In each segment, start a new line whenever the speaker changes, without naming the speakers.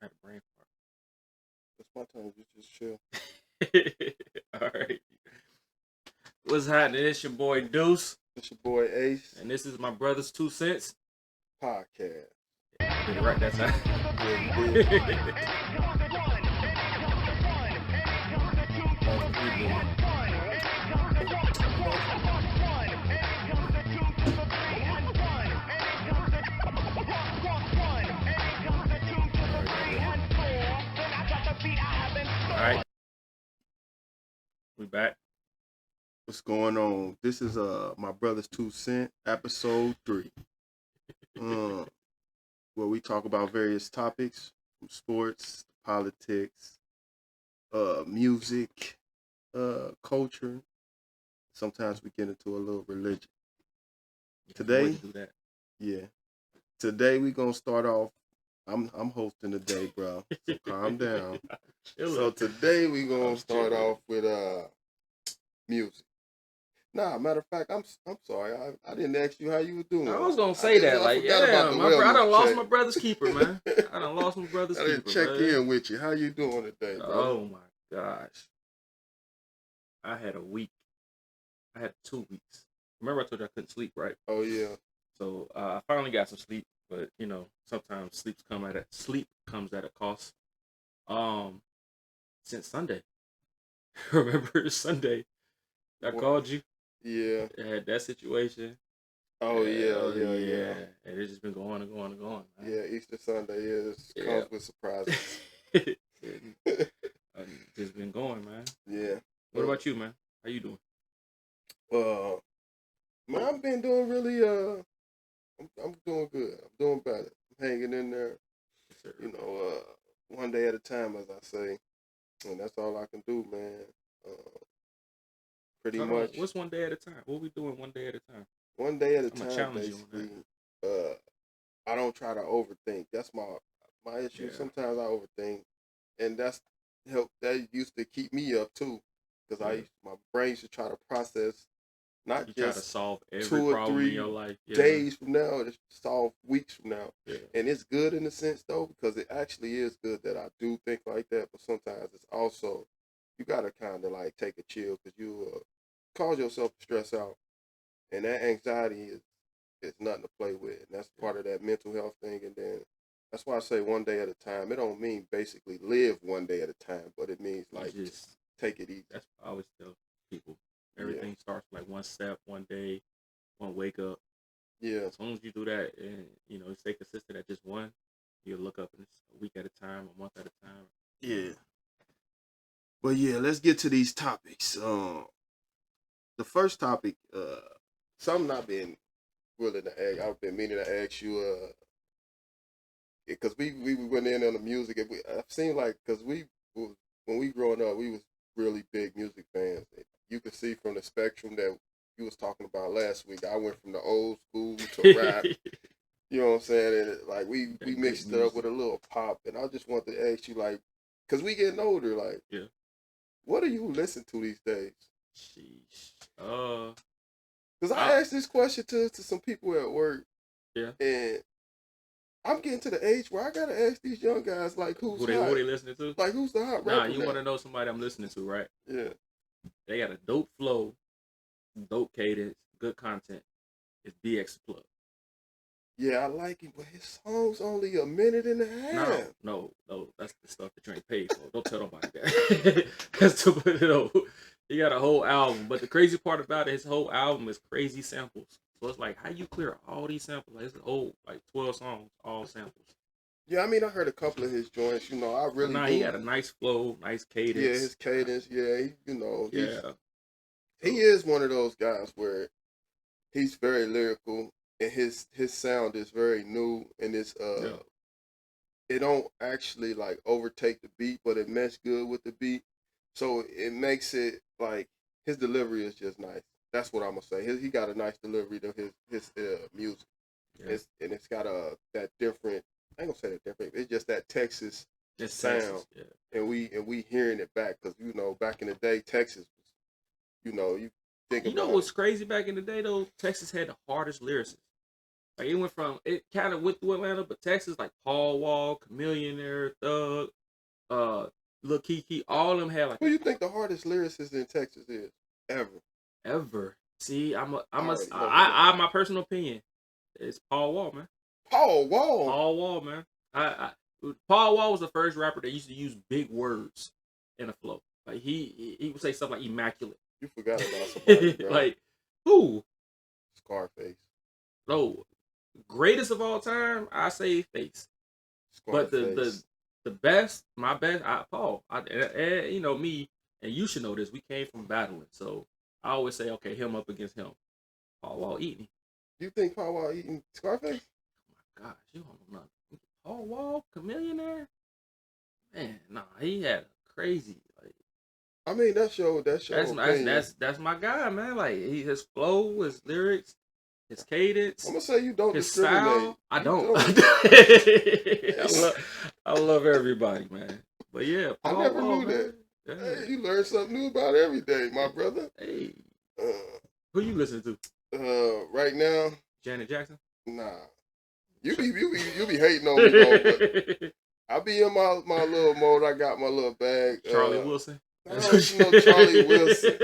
I had a brain
It's my turn. You just chill.
fart. All right. What's happening? It's your boy Deuce,
It's your boy Ace
and this is my brother's 2 cents.
podcast.
I did it right that time.
Yeah, you did.
All right, we back.
What's going on? This is my brother's 2 cent episode 3. Where we talk about various topics from sports, politics, music, culture. Sometimes we get into a little religion. Today,
do that.
yeah. Today we gonna start off. I'm hosting today, bro. So calm down. So today we gonna start off with music. Nah, matter of fact, I'm sorry. I didn't ask you how you were doing.
I was gonna say that, like, yeah, I done lost my brother's keeper, man. I done lost my brother's keeper.
I didn't check in with you. How you doing today, bro?
Oh my gosh, I had a week. I had 2 weeks. Remember I told you I couldn't sleep, right?
Oh yeah.
So I finally got some sleep, but you know, sometimes sleep comes at a cost. Since Sunday. Remember Sunday? I called you.
Yeah.
I had that situation.
Oh yeah.
And it's just been going and going and going. Man.
Yeah, Easter Sunday comes with surprises.
Just been going, man.
Yeah.
What about you, man? How you doing?
Man, I've been doing really I'm doing good. I'm doing better. I'm hanging in there.
Yes,
you know, one day at a time, as I say, and that's all I can do, man. Pretty much.
What's one day at a time? What we doing one day at a time?
One day at a time, basically. I don't try to overthink. That's my issue. Yeah. Sometimes I overthink, and that used to keep me up too, because my brain used to try to process. Not
you
just
try to solve every
2 or 3
in your life.
days from now, to solve weeks from now.
Yeah.
And it's good in a sense though, because it actually is good that I do think like that. But sometimes it's also you gotta kind of like take a chill, because you cause yourself to stress out, and that anxiety is nothing to play with. And that's part of that mental health thing. And then that's why I say one day at a time. It don't mean basically live one day at a time, but it means like just take it easy.
That's what I always tell people. Everything starts like one step, one day, one wake up.
Yeah.
As long as you do that and, you know, stay consistent at just one, you'll look up and it's a week at a time, a month at a time.
Yeah. Well, yeah, let's get to these topics. The first topic, something I've been willing to ask. I've been meaning to ask you, because we went in on the music. I've seen like, because when we growing up, we was really big music fans. You could see from the spectrum that you was talking about last week. I went from the old school to rap. You know what I'm saying? And like we mixed it up with a little pop. And I just wanted to ask you, like, because we getting older, like,
yeah,
what do you listen to these days?
Sheesh.
Because I asked this question to some people at work.
Yeah.
And I'm getting to the age where I gotta ask these young guys, like, who they
listening to?
Like, who's the hot rapper?
Nah, you want to know somebody I'm listening to, right?
Yeah.
They got a dope flow, dope cadence, good content. It's BX Plug.
Yeah, I like him, but his song's only a minute and a half.
No, that's the stuff that you ain't paid for. Don't tell nobody that. He got a whole album, but the crazy part about it, his whole album is crazy samples. So it's like, how you clear all these samples? Like, it's a whole, like, 12 songs, all samples.
Yeah, I mean, I heard a couple of his joints. You know, I really.
He got a nice flow, nice cadence.
Yeah, his cadence. Yeah, he is one of those guys where he's very lyrical, and his sound is very new, and it's it don't actually like overtake the beat, but it meshes good with the beat, so it makes it like his delivery is just nice. That's what I'm gonna say. He got a nice delivery to his music, it's got that different. I ain't gonna say that different. It's just that Texas sound,
Texas,
and we hearing it back, because you know back in the day Texas was, you know, you think.
You know what's crazy back in the day though? Texas had the hardest lyricists. Like it kind of went through Atlanta, but Texas, like Paul Wall, Chameleonaire, Thug, uh, Lil Kiki, all of them had like
Who you think the hardest lyricist in Texas is ever?
ever. See,
I already know who that is.
my personal opinion is Paul Wall, man.
Paul Wall.
Paul Wall, man. Paul Wall was the first rapper that used to use big words in a flow. Like he would say stuff like immaculate.
You forgot about somebody, bro.
Like who?
Scarface.
No, greatest of all time, I say Face.
Scarface.
But the best, my best, Paul. And you know me, and you should know this. We came from battling, so I always say, okay, him up against him. Paul Wall eating.
You think Paul Wall eating Scarface?
Oh my gosh, you don't know nothing. Paul Wall, Chameleonaire? Man, nah, he had a crazy like.
I mean, that's your
That's my guy, man. Like his flow, his lyrics, his cadence.
I'm gonna say you don't
his
discriminate.
Style, I don't. I love everybody, man. But yeah,
Paul I never Wall, knew that. Yeah. Hey, you learn something new about every day, my brother.
Hey, who you listen to?
Right now,
Janet Jackson.
Nah, you be hating on me, though, but I be in my little mode. I got my little bag.
Charlie Wilson.
I don't know Charlie Wilson.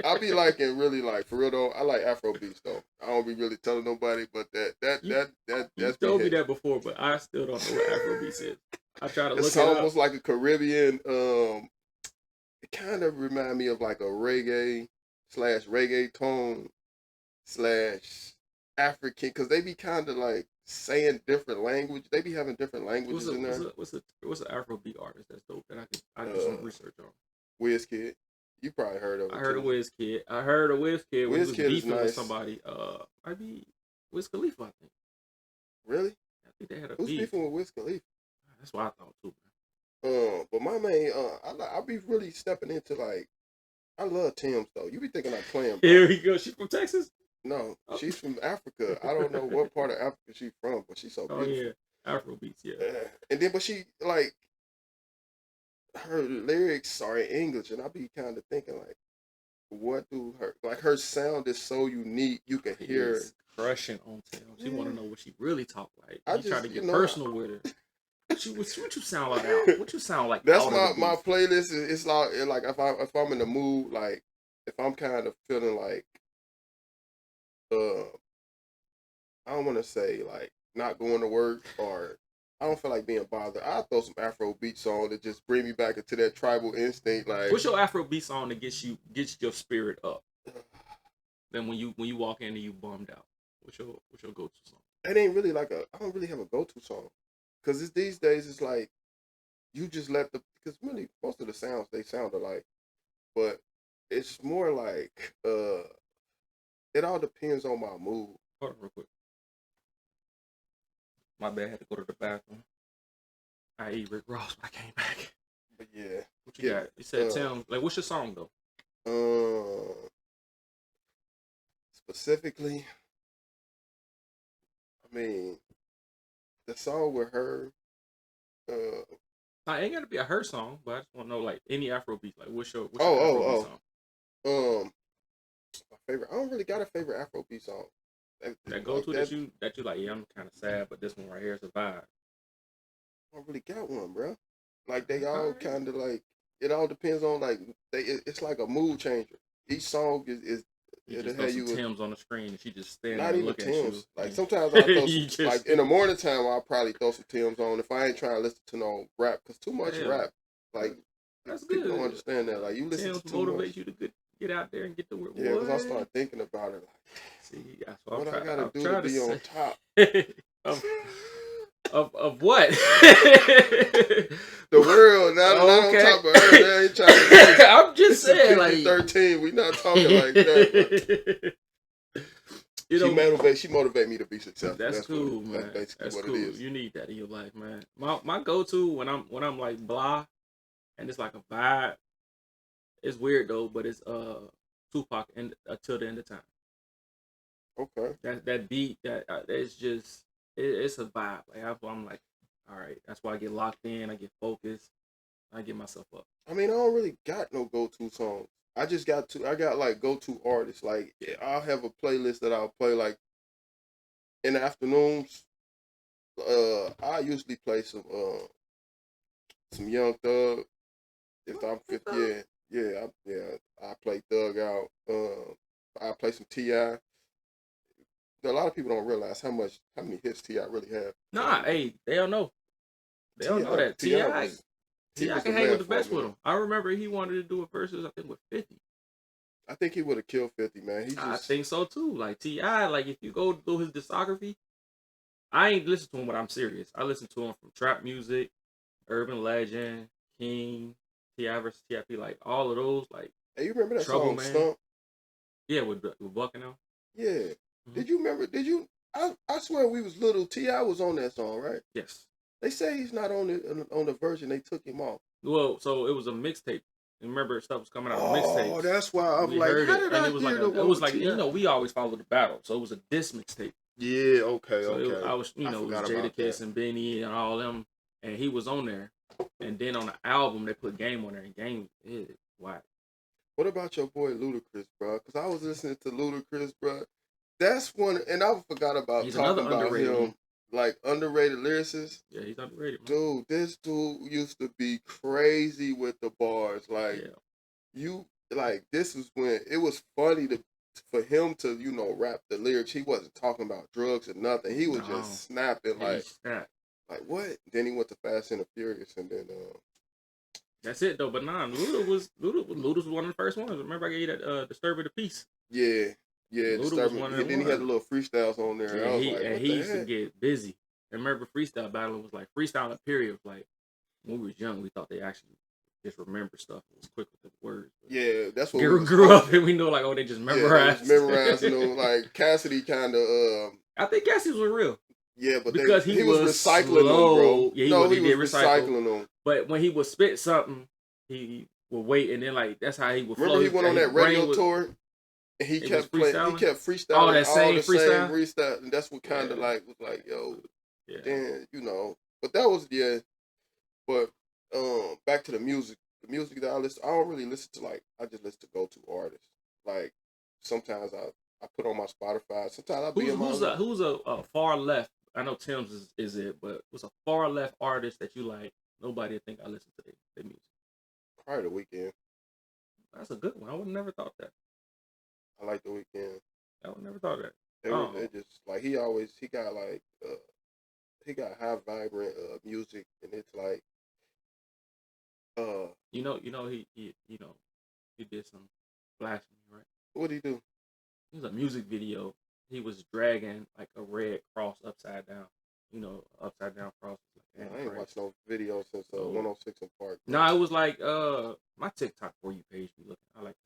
I be liking really like for real though. I like Afro beats though. I don't be really telling nobody, but that's
you told me that before, but I still don't know what Afro beats is. I try to look it up.
It's almost like a Caribbean. It kind of remind me of like a reggaeton / African, because they be kind of like saying different language. They be having different languages in there.
What's an Afrobeat artist that's dope that I can do some research on?
Wizkid. You probably heard of it.
I heard of Wizkid. Wizkid was beefing
nice.
with somebody. Might be Wiz Khalifa, I think.
Really?
I think they had a
Who's
beef.
beefing with Wiz Khalifa?
That's what I thought too,
man. But my main, I be really stepping into like, I love Tim's though. You be thinking I'm playing. Bro.
Here we go. She from Texas?
No, she's from Africa. I don't know what part of Africa she's from, but she's so beautiful.
Oh yeah, Afrobeats, yeah.
And then, but she like, her lyrics are in English, and I be kind of thinking like, what do her sound is so unique. You can hear it.
Crushing on Tim. She want to know what she really talk like. You try to get personal with her. What you sound like out? What you sound like?
That's my playlist. It's like if I'm in the mood, like if I'm kind of feeling like I don't want to say like not going to work or I don't feel like being bothered. I'll throw some Afro beats on that just bring me back into that tribal instinct. Like,
what's your Afro beat song that gets your spirit up? Then when you walk in and you bummed out, what's your go to song?
It ain't really like I don't really have a go to song, cause these days it's like you just let because really most of the sounds they sound alike, but it's more like it all depends on my mood.
Hold on real quick. My bad, I had to go to the bathroom. I ate Rick Ross, but I came back.
But yeah.
What you got? You said Tim. Like, what's your song though?
Specifically, I mean, the song with her.
I ain't gotta be a her song, but I just want to know like any Afrobeat. Like, what's your Afrobeat
song? My favorite. I don't really got a favorite Afrobeat song.
That go to that you like. Yeah, I'm kind of sad, but this one right here is a vibe.
I don't really got one, bro. Like they all kind of like it all depends on like it's like a mood changer. Each song is
it'll have you Tim's on the screen and she just standing
not
there
even
looking
Tim's.
at you.
Like sometimes I throw some, like in the morning time I'll probably throw some Tim's on if I ain't trying to listen to no rap because too much rap like
that's
people
good.
don't understand that like you listen
Tim's
to too
motivate
much.
you to get out there and get the word.
Yeah, because I start thinking about it like
see that's what
I gotta do to be on top.
Of what?
The world, not on top of her. Ain't trying to
I'm just saying, like
13. We not talking like that. You know, she motivate me to be successful.
That's cool, man.
That's basically
that's
what
cool.
it is.
You need that in your life, man. My go to when I'm like blah, and it's like a vibe. It's weird though, but it's Tupac and Until the End of Time.
Okay.
That beat it's just it's a vibe. Like I'm like, all right. That's why I get locked in. I get focused. I get myself up.
I mean, I don't really got no go-to songs. I got like go-to artists. Like I'll have a playlist that I'll play like in the afternoons, I usually play some Young Thug. If I'm 50, I play Thug out. I play some Ti. A lot of people don't realize how many hits Ti really have.
Nah, hey, they don't know. They don't know that Ti
was
can
the
hang
man
with the
for a
best with
minute.
him. I remember he wanted to do a versus, I think, with 50.
I think he would have killed 50, man.
I think so too. Like Ti, like if you go through his discography, I ain't listen to him when I'm serious. I listen to him from trap music, Urban Legend, King, Ti versus TIP, like all of those, like
Hey, you remember that
Trouble
song
Man?
Stump?
Yeah, with Buck and them.
Yeah.
Mm-hmm.
Did you remember? I swear we was little. Ti was on that song, right?
Yes.
They say he's not on the version. They took him off.
Well, so it was a mixtape. Remember, stuff was coming out of mixtapes.
Oh, that's why I'm
we
like,
heard
how
it,
did
and
I
it was
hear
like
the one?
it was like
T.I.?
we always follow the battle, so it was a diss mixtape.
Yeah, okay,
So
okay.
I was, it was Jadakiss and Benny and all them, and he was on there. And then on the album, they put Game on there, and Game is whack.
What about your boy Ludacris, bro? Because I was listening to Ludacris, bro. That's one, and I forgot about talking about him. Like underrated lyricist.
Yeah, he's underrated, man.
Dude, this dude used to be crazy with the bars. Like this is when it was funny for him to, rap the lyrics. He wasn't talking about drugs or nothing. He was just snapping like what? Then he went to Fast and the Furious, and then
that's it though. But nah, Luda was one of the first ones. Remember I gave you that Disturb of the Peace.
Yeah, Luda was one of them. Then he had the little freestyles on there.
Yeah,
and I was like,
he used to get busy. I remember freestyle battle was like freestyling period. Was like when we was young, we thought they actually just remember stuff. It was quick with the words.
Yeah, that's what
we grew up and we know like they just memorized.
Yeah, memorizing like Cassidy kind of.
I think Cassidy was real.
Yeah, but
because he was
recycling
slow.
them, bro.
Yeah,
he did recycling them.
But when he would spit something, he would wait, and then like that's how he would.
Remember, he went on that radio tour, and he kept playing. He kept freestyling.
Oh, that same
freestyle, and that's what kind of like was like, yo. Yeah. Then but that was But back to the music. The music that I listen, I don't really listen to I just listen to go-to artists. Like sometimes I put on my Spotify. Sometimes I'll be
who's a far left. I know Tim's is it, but what's a far left artist that you like? Nobody would think I listen to their music.
Probably The Weeknd.
That's a good one. I would have never thought that.
I like The Weeknd.
I would never thought that.
It just like he got high vibrant music, and it's like
he did some blasphemy, right?
What did he do?
It was a music video. He was dragging like a red cross upside down. Upside down cross.
Like, I ain't watched no video since 106 & Park.
No, it was like my TikTok For You page be looking. I like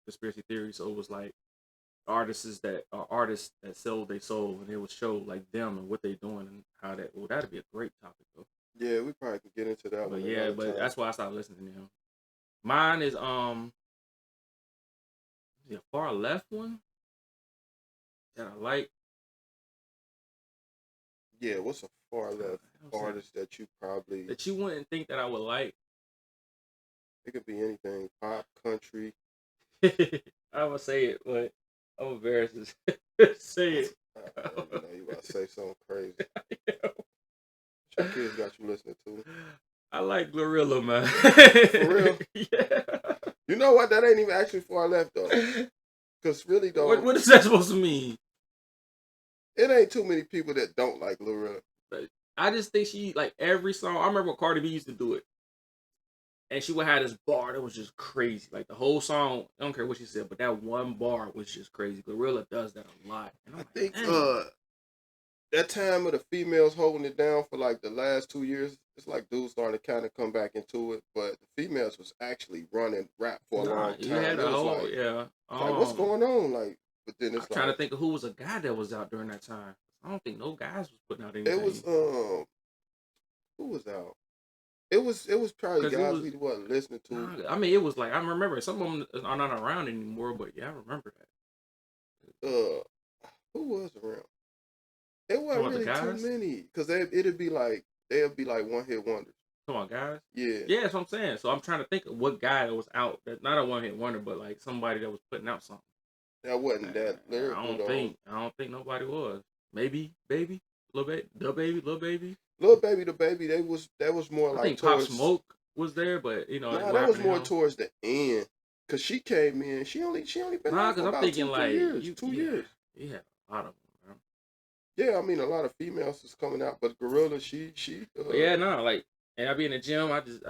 conspiracy theories. So it was like artists that sell their soul, and it would show like them and what they doing and how that. Well, that'd be a great topic though.
Yeah, we probably could get into that.
But that's why I started listening to him. Mine is the far left one that I like.
Yeah, what's a far left artist that you probably
that you wouldn't think that I would like?
It could be anything, pop, country.
I would say it, but I'm embarrassed to say it.
You about to say something crazy. Your kids got you listening to?
I like Glorilla, man.
For real?
Yeah.
You know what? That ain't even actually far left though. Cause really though,
what is that supposed to mean?
It ain't too many people that don't like Glorilla.
I just think she like every song. I remember when Cardi B used to do it, and she would have this bar that was just crazy. Like the whole song, I don't care what she said, but that one bar was just crazy. Glorilla does that a lot. And
I think that time of the females holding it down for like the last 2 years, it's like dudes starting to kind of come back into it. But the females was actually running rap for a long time.
You had a whole
like, what's going on? Like, but then it's
I'm trying to think of who was a guy that was out during that time. I don't think no guys was putting out anything.
It was who was out? It was probably guys we wasn't listening to.
I mean, it was like I remember some of them are not around anymore, but yeah, I remember
that. Who was around? It wasn't really too many because they'd be like one hit wonders.
Come on, guys.
Yeah,
that's what I'm saying. So I'm trying to think of what guy that was out that not a one hit wonder, but like somebody that was putting out something.
That wasn't that lyrical.
I don't think nobody was. maybe baby, little baby, the baby, little baby.
Lil Baby, the baby, that was more
I
like
think Pop
towards.
Smoke was there, but
Nah,
what
that was
happened to
more
him?
towards the end. Cause she came in, she only been
Nah,
out for
because I'm
about
thinking
two, 3 years.
you,
2 years.
he had a lot of them. Man.
Yeah, I mean a lot of females is coming out, but Gorilla, she
But yeah, no, like, and I be in the gym, I just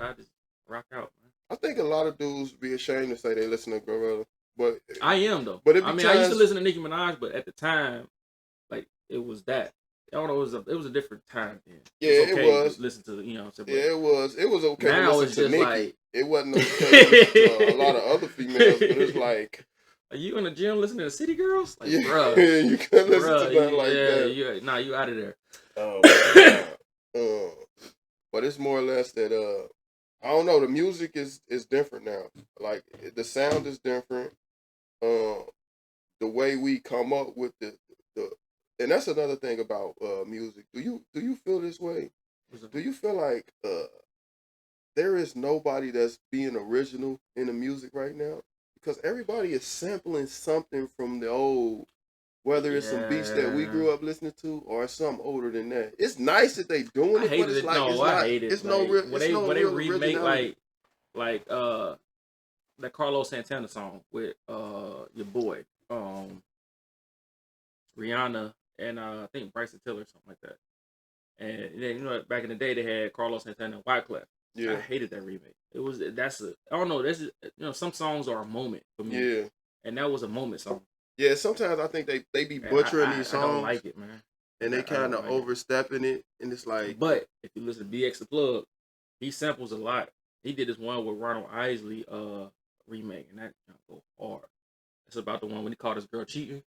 rock out, man.
I think a lot of dudes be ashamed to say they listen to Gorilla, but
I am though.
but it
I
be
mean, I used to
times.
listen to Nicki Minaj, but at the time, like, it was that. I don't know. It was a different time then.
Yeah,
It's
it
okay to
was.
listen to But
Yeah, it was okay to
now
listen
it's
to
just
Nicki.
like,
It wasn't okay to listen to a lot of other females, but it's like,
are you in the gym listening to City Girls? Like,
yeah,
bruh,
you can't listen to nothing like that.
you out of there.
Oh my God. But it's more or less that I don't know. The music is different now. Like the sound is different. The way we come up with the and that's another thing about music. Do you feel this way? Do you feel like there is nobody that's being original in the music right now? Because everybody is sampling something from the old, whether it's some beats that we grew up listening to or something older than that. It's nice that they doing it, but it's like it's
I
not.
hate it.
It's
like,
no real.
when
It's no
they
real
remake
originality.
like that Carlos Santana song with your boy Rihanna and I think Bryson Tiller or something like that. And then back in the day they had Carlos Santana and Wyclef.
Yeah.
I hated that remake. I don't know. Some songs are a moment for me.
Yeah.
And that was a moment song.
Yeah. Sometimes I think they be butchering these songs.
I don't like it, man.
And they kind of overstepping it, and it's like.
But if you listen to BX the Plug, he samples a lot. He did this one with Ronald Isley remake, and that go hard. It's about the one when he caught his girl cheating.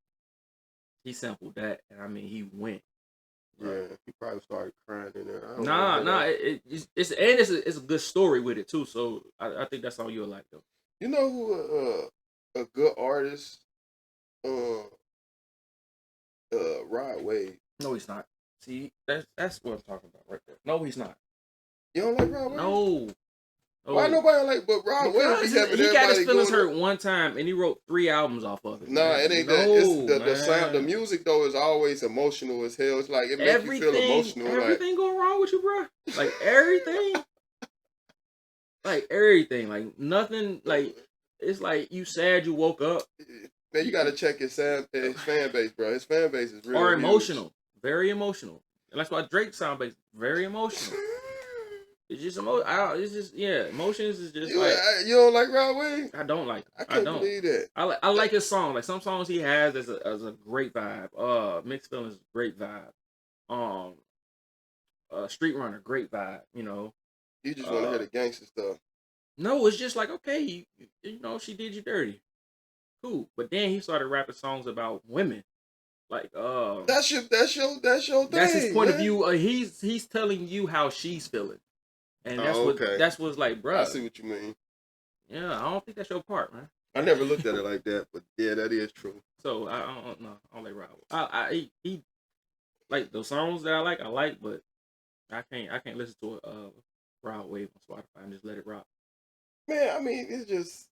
He sampled that, and I mean, he went.
Yeah, he probably started crying in there.
It's a good story with it too. So I think that's all you'll like though.
You know who a good artist, Rod Wave.
No, he's not. See, that's what I'm talking about right there. No, he's not.
You don't like Rod Wave?
No.
Why nobody like? But Rod Wave
he got his feelings hurt one time, and he wrote 3 albums off of it.
Nah, it ain't that. It's the sound. The music though is always emotional as hell. It's like it makes you feel emotional.
Everything going wrong with you, bro? Like everything, like everything, like nothing. Like it's like you sad you woke up.
Man, you got to check his fan base, bro. His fan base is really
emotional, very emotional. And that's why Drake's sound base very emotional. It's just emotions is just
you don't like Rod Wave?
I don't like.
I can't believe that.
I like his song. Like some songs he has as a great vibe. Mixed Feelings, great vibe. Street Runner, great vibe.
You just want to hear the gangster stuff.
No, it's just like okay, she did you dirty, cool. But then he started rapping songs about women. Like
that's your thing. That's
his point of view. He's telling you how she's feeling. And that's what's like, bro.
I see what you mean.
Yeah, I don't think that's your part, man.
I never looked at it like that, but yeah, that is true.
So I don't know. I don't like Rod. He like those songs that I like, but I can't listen to a Rod Wave on Spotify and just let it rock.
Man, I mean, it's just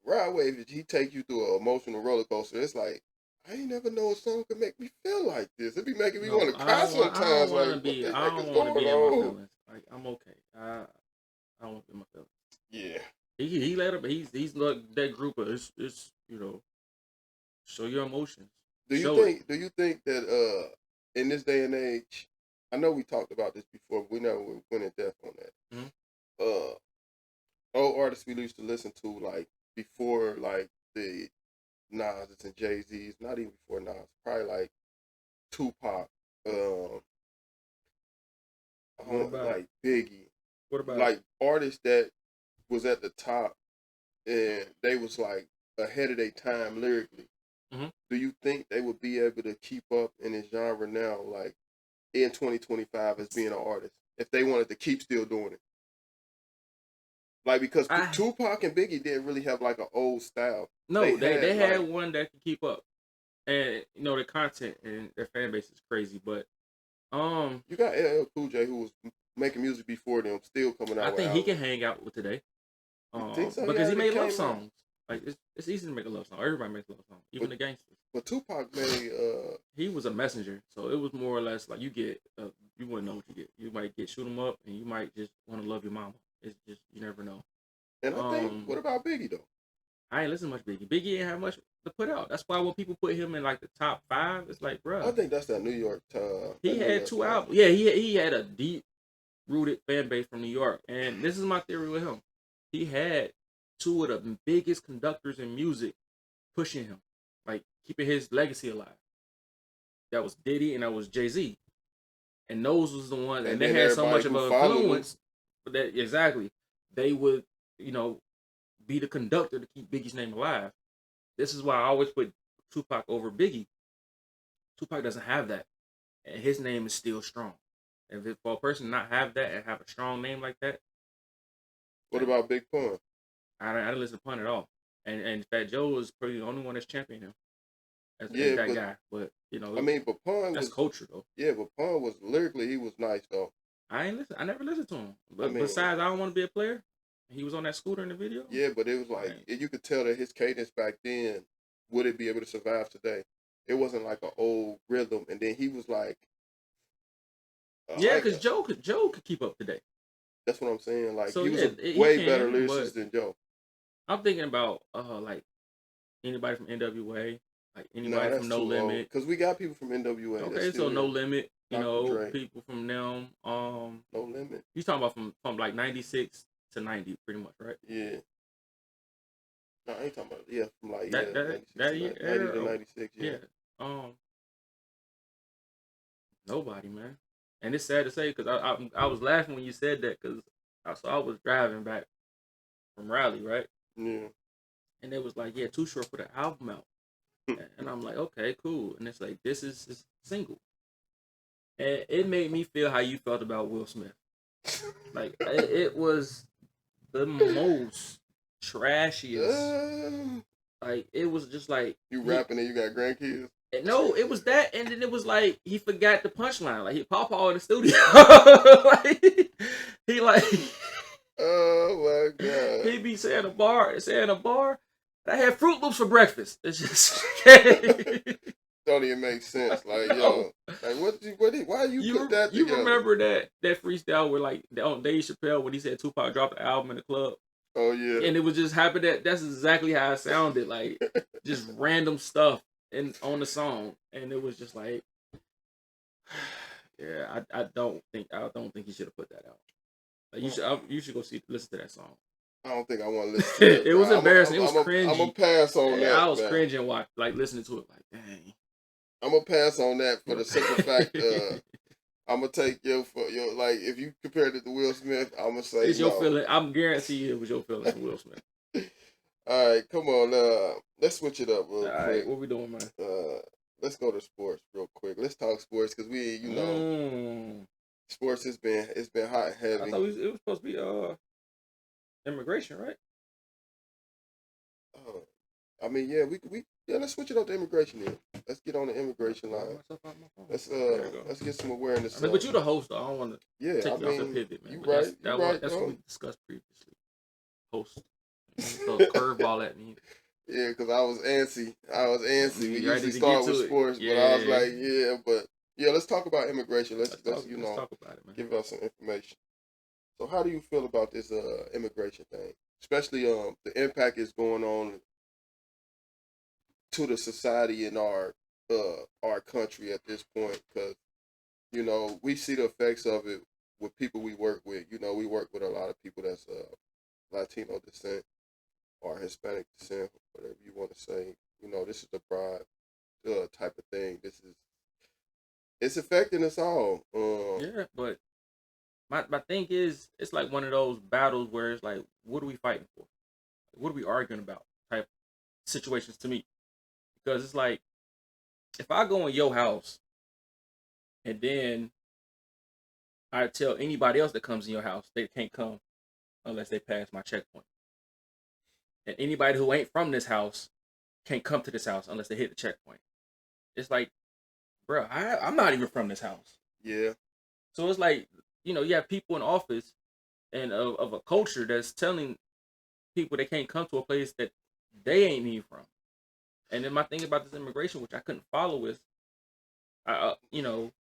Rod Wave. He take you through an emotional roller coaster. It's like I ain't never know a song could make me feel like this. It be making me want to cry sometimes.
I don't want to be in my feelings. Like I'm okay. I don't want to be in my feelings.
Yeah.
He let him. He's like that group of it's show your emotions.
Do you think that in this day and age, I know we talked about this before, but we never went in depth on that. Mm-hmm. Old artists we used to listen to like before like the Nas and Jay-Z's, not even before Nas, probably like Tupac, like Biggie.
What about
like artists that was at the top and they was like ahead of their time lyrically? Mm-hmm. Do you think they would be able to keep up in this genre now, like in 2025 as being an artist, if they wanted to keep still doing it? Like because Tupac and Biggie didn't really have like an old style.
No, they had one that could keep up, and the content and their fan base is crazy. But
you got LL Cool J who was making music before them, still coming out.
I think he can hang out with today.
You think so?
Because he made love songs. Like it's easy to make a love song. Everybody makes a love song, even the gangsters.
But Tupac made
He was a messenger, so it was more or less like you get you wouldn't know what you get. You might get shoot 'em up, and you might just want to love your mama. It's just you never know.
and I think what about Biggie though?
I ain't listen to much Biggie. Biggie ain't have much to put out. That's why when people put him in like the top 5, it's like, bro.
I think that's that New York.
He had 2 albums. Yeah, he had a deep rooted fan base from New York, and this is my theory with him. He had 2 of the biggest conductors in music pushing him, like keeping his legacy alive. That was Diddy and that was Jay-Z. And those was the ones, and they had so much of an influence. But that exactly, they would, be the conductor to keep Biggie's name alive. This is why I always put Tupac over Biggie. Tupac doesn't have that, and his name is still strong. If for a person not have that and have a strong name like that,
what about Big Pun?
I didn't listen to Pun at all. And Fat Joe is probably the only one that's championing him. As that guy, but
I mean, but Pun
that's culture though.
Yeah, but Pun was lyrically, he was nice though.
I never listened to him. But besides, I Don't Want to Be a Player, he was on that scooter in the video.
Yeah, but it was like you could tell that his cadence back then would it be able to survive today. It wasn't like an old rhythm, and then he was like,
because Joe could keep up today.
That's what I'm saying. Like so, he was a way better lyricist than Joe.
I'm thinking about like anybody from NWA. Like anybody from No Limit,
because we got people from NWA.
Okay, so No Limit, people from them.
No Limit.
You talking about from like 96 to 90, pretty much, right?
Yeah. No, I ain't talking about from like
that
96 90 to 96. Yeah.
Nobody, man. And it's sad to say because I was laughing when you said that because I was driving back from Raleigh, right?
Yeah.
And it was like, Too Short put an album out. And I'm like, okay, cool. And it's like, this is his single. And it made me feel how you felt about Will Smith. Like, it was the most trashiest. Like, it was just like...
You rapping and you got grandkids?
No, it was that. And then it was like, he forgot the punchline. Like, he Pawpaw in the studio. he like...
Oh, my God.
He be saying a bar. I had Fruit Loops for breakfast. It's just
don't even make sense. Like like why you put that together?
You remember that freestyle where like on Dave Chappelle when he said Tupac dropped the album in the club?
Oh yeah.
And it was just happened that's exactly how it sounded. Like just random stuff on the song, and it was just like, yeah, I don't think he should have put that out. Like you should go listen to that song.
I don't think I want to listen to it.
It was embarrassing. It was cringy.
I'm going to pass on that.
I was cringing listening to it. Like, dang.
I'm going to pass on that for the simple fact I'm going to take your like, if you compare it to Will Smith, I'm going to say
it's your feeling. I'm guaranteeing it was your feeling for Will Smith.
All right, come on. Let's switch it up real quick.
All right, what we doing, man?
Let's go to sports real quick. Let's talk sports because sports has been hot and heavy.
I thought it was supposed to be immigration, right?
I mean, let's switch it up to immigration then. Let's get on the immigration line. Let's get some awareness.
But you the host, though. I don't want to take you off the pivot, man. That's what we discussed previously. Host. Throw a curveball at me.
Yeah, because I was antsy. We usually start with sports, but I was like, let's talk about immigration. Let's talk about it, man. Give us some information. So how do you feel about this immigration thing? Especially the impact is going on to the society in our country at this point because, we see the effects of it with people we work with. We work with a lot of people that's Latino descent or Hispanic descent, whatever you want to say. This is the bribe type of thing. It's affecting us all.
Yeah, but my thing is, it's like one of those battles where it's like, what are we fighting for? What are we arguing about? Type situations to me. Because it's like, if I go in your house and then I tell anybody else that comes in your house they can't come unless they pass my checkpoint. And anybody who ain't from this house can't come to this house unless they hit the checkpoint. It's like, bro, I'm not even from this house.
Yeah.
So it's like, you have people in office and of a culture that's telling people they can't come to a place that they ain't even from. And then my thing about this immigration, which I couldn't follow, is, you know,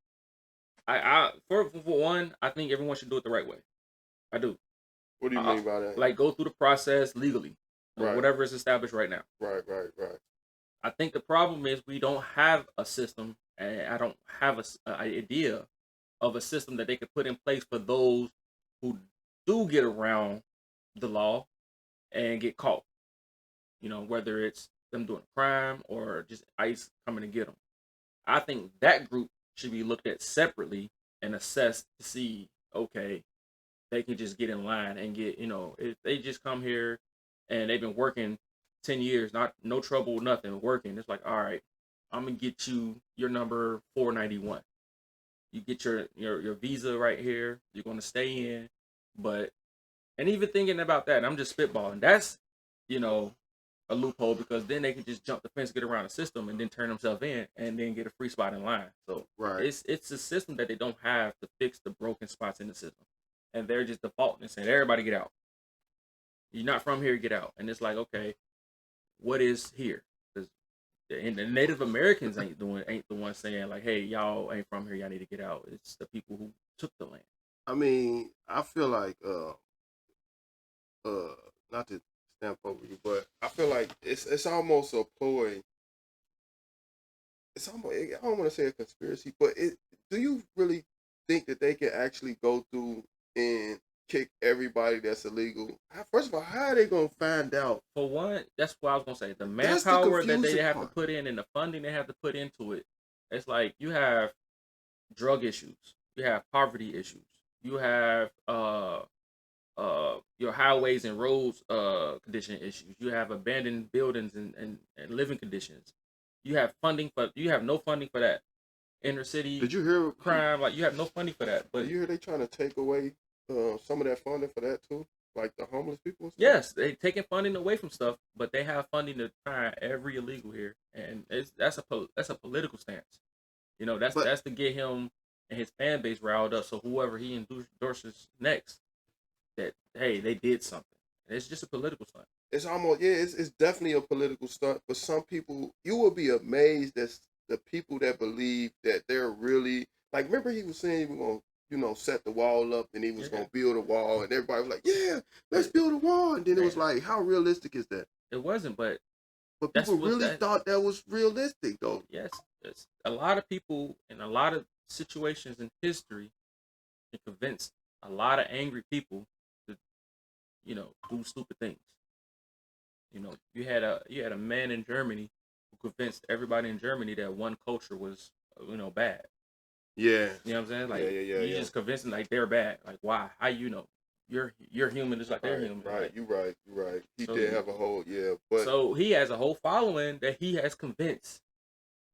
for one, I think everyone should do it the right way. I do.
What do you mean by that?
Like, go through the process legally, or
Right.
whatever is established right now.
Right.
I think the problem is we don't have a system, and I don't have a idea of a system that they could put in place for those who do get around the law and get caught. You know, whether it's them doing a crime or just ICE coming to get them. I think that group should be looked at separately and assessed to see, okay, they can just get in line and get, if they just come here and they've been working 10 years, no trouble, nothing, working. It's like, all right, I'm gonna get you your number 491. You get your visa right here. You're gonna stay in, and even thinking about that, I'm just spitballing. That's, a loophole, because then they can just jump the fence, get around the system, and then turn themselves in, and then get a free spot in line. So
Right.
it's a system that they don't have to fix the broken spots in the system, and they're just defaulting and saying, everybody get out. You're not from here, get out. And it's like, okay, what is here? Because the Native Americans ain't the ones saying like, hey, y'all ain't from here, y'all need to get out. It's the people who took the land.
I mean, I feel like not to stamp over you, but I feel like it's almost a ploy. It's almost, I don't want to say a conspiracy, but do you really think that they can actually go through and kick everybody that's illegal? First of all, how are they gonna find out?
For one, that's what I was gonna say. The manpower that they have to put in and the funding they have to put into it. It's like you have drug issues, you have poverty issues, you have your highways and roads condition issues, you have abandoned buildings and living conditions. You have no funding for that. Inner city.
Did you hear
crime? Like, you have no funding for that. But
did you hear they trying to take away some of that funding for that too, like the homeless people and stuff?
Yes, they taking funding away from stuff, but they have funding to try every illegal here, and that's a political stance. That's to get him and his fan base riled up. So whoever he endorses next, that hey, they did something. And it's just a political stunt.
It's almost it's definitely a political stunt. But some people, you will be amazed that the people that believe that they're really like. Remember, he was saying he was gonna set the wall up, and he was gonna build a wall, and everybody was like, yeah, let's build a wall. And then it was like, how realistic is that?
It wasn't, but
people really thought that was realistic, though.
Yes, a lot of people in a lot of situations in history can convince a lot of angry people to, do stupid things. You had a man in Germany who convinced everybody in Germany that one culture was, bad.
Yeah.
You know what I'm saying? Like,
yeah.
You just convinced them like they're bad. Like, why? How you know? You're human just like they're human.
Right.
Like,
you're right. He did have a whole but
so he has a whole following that he has convinced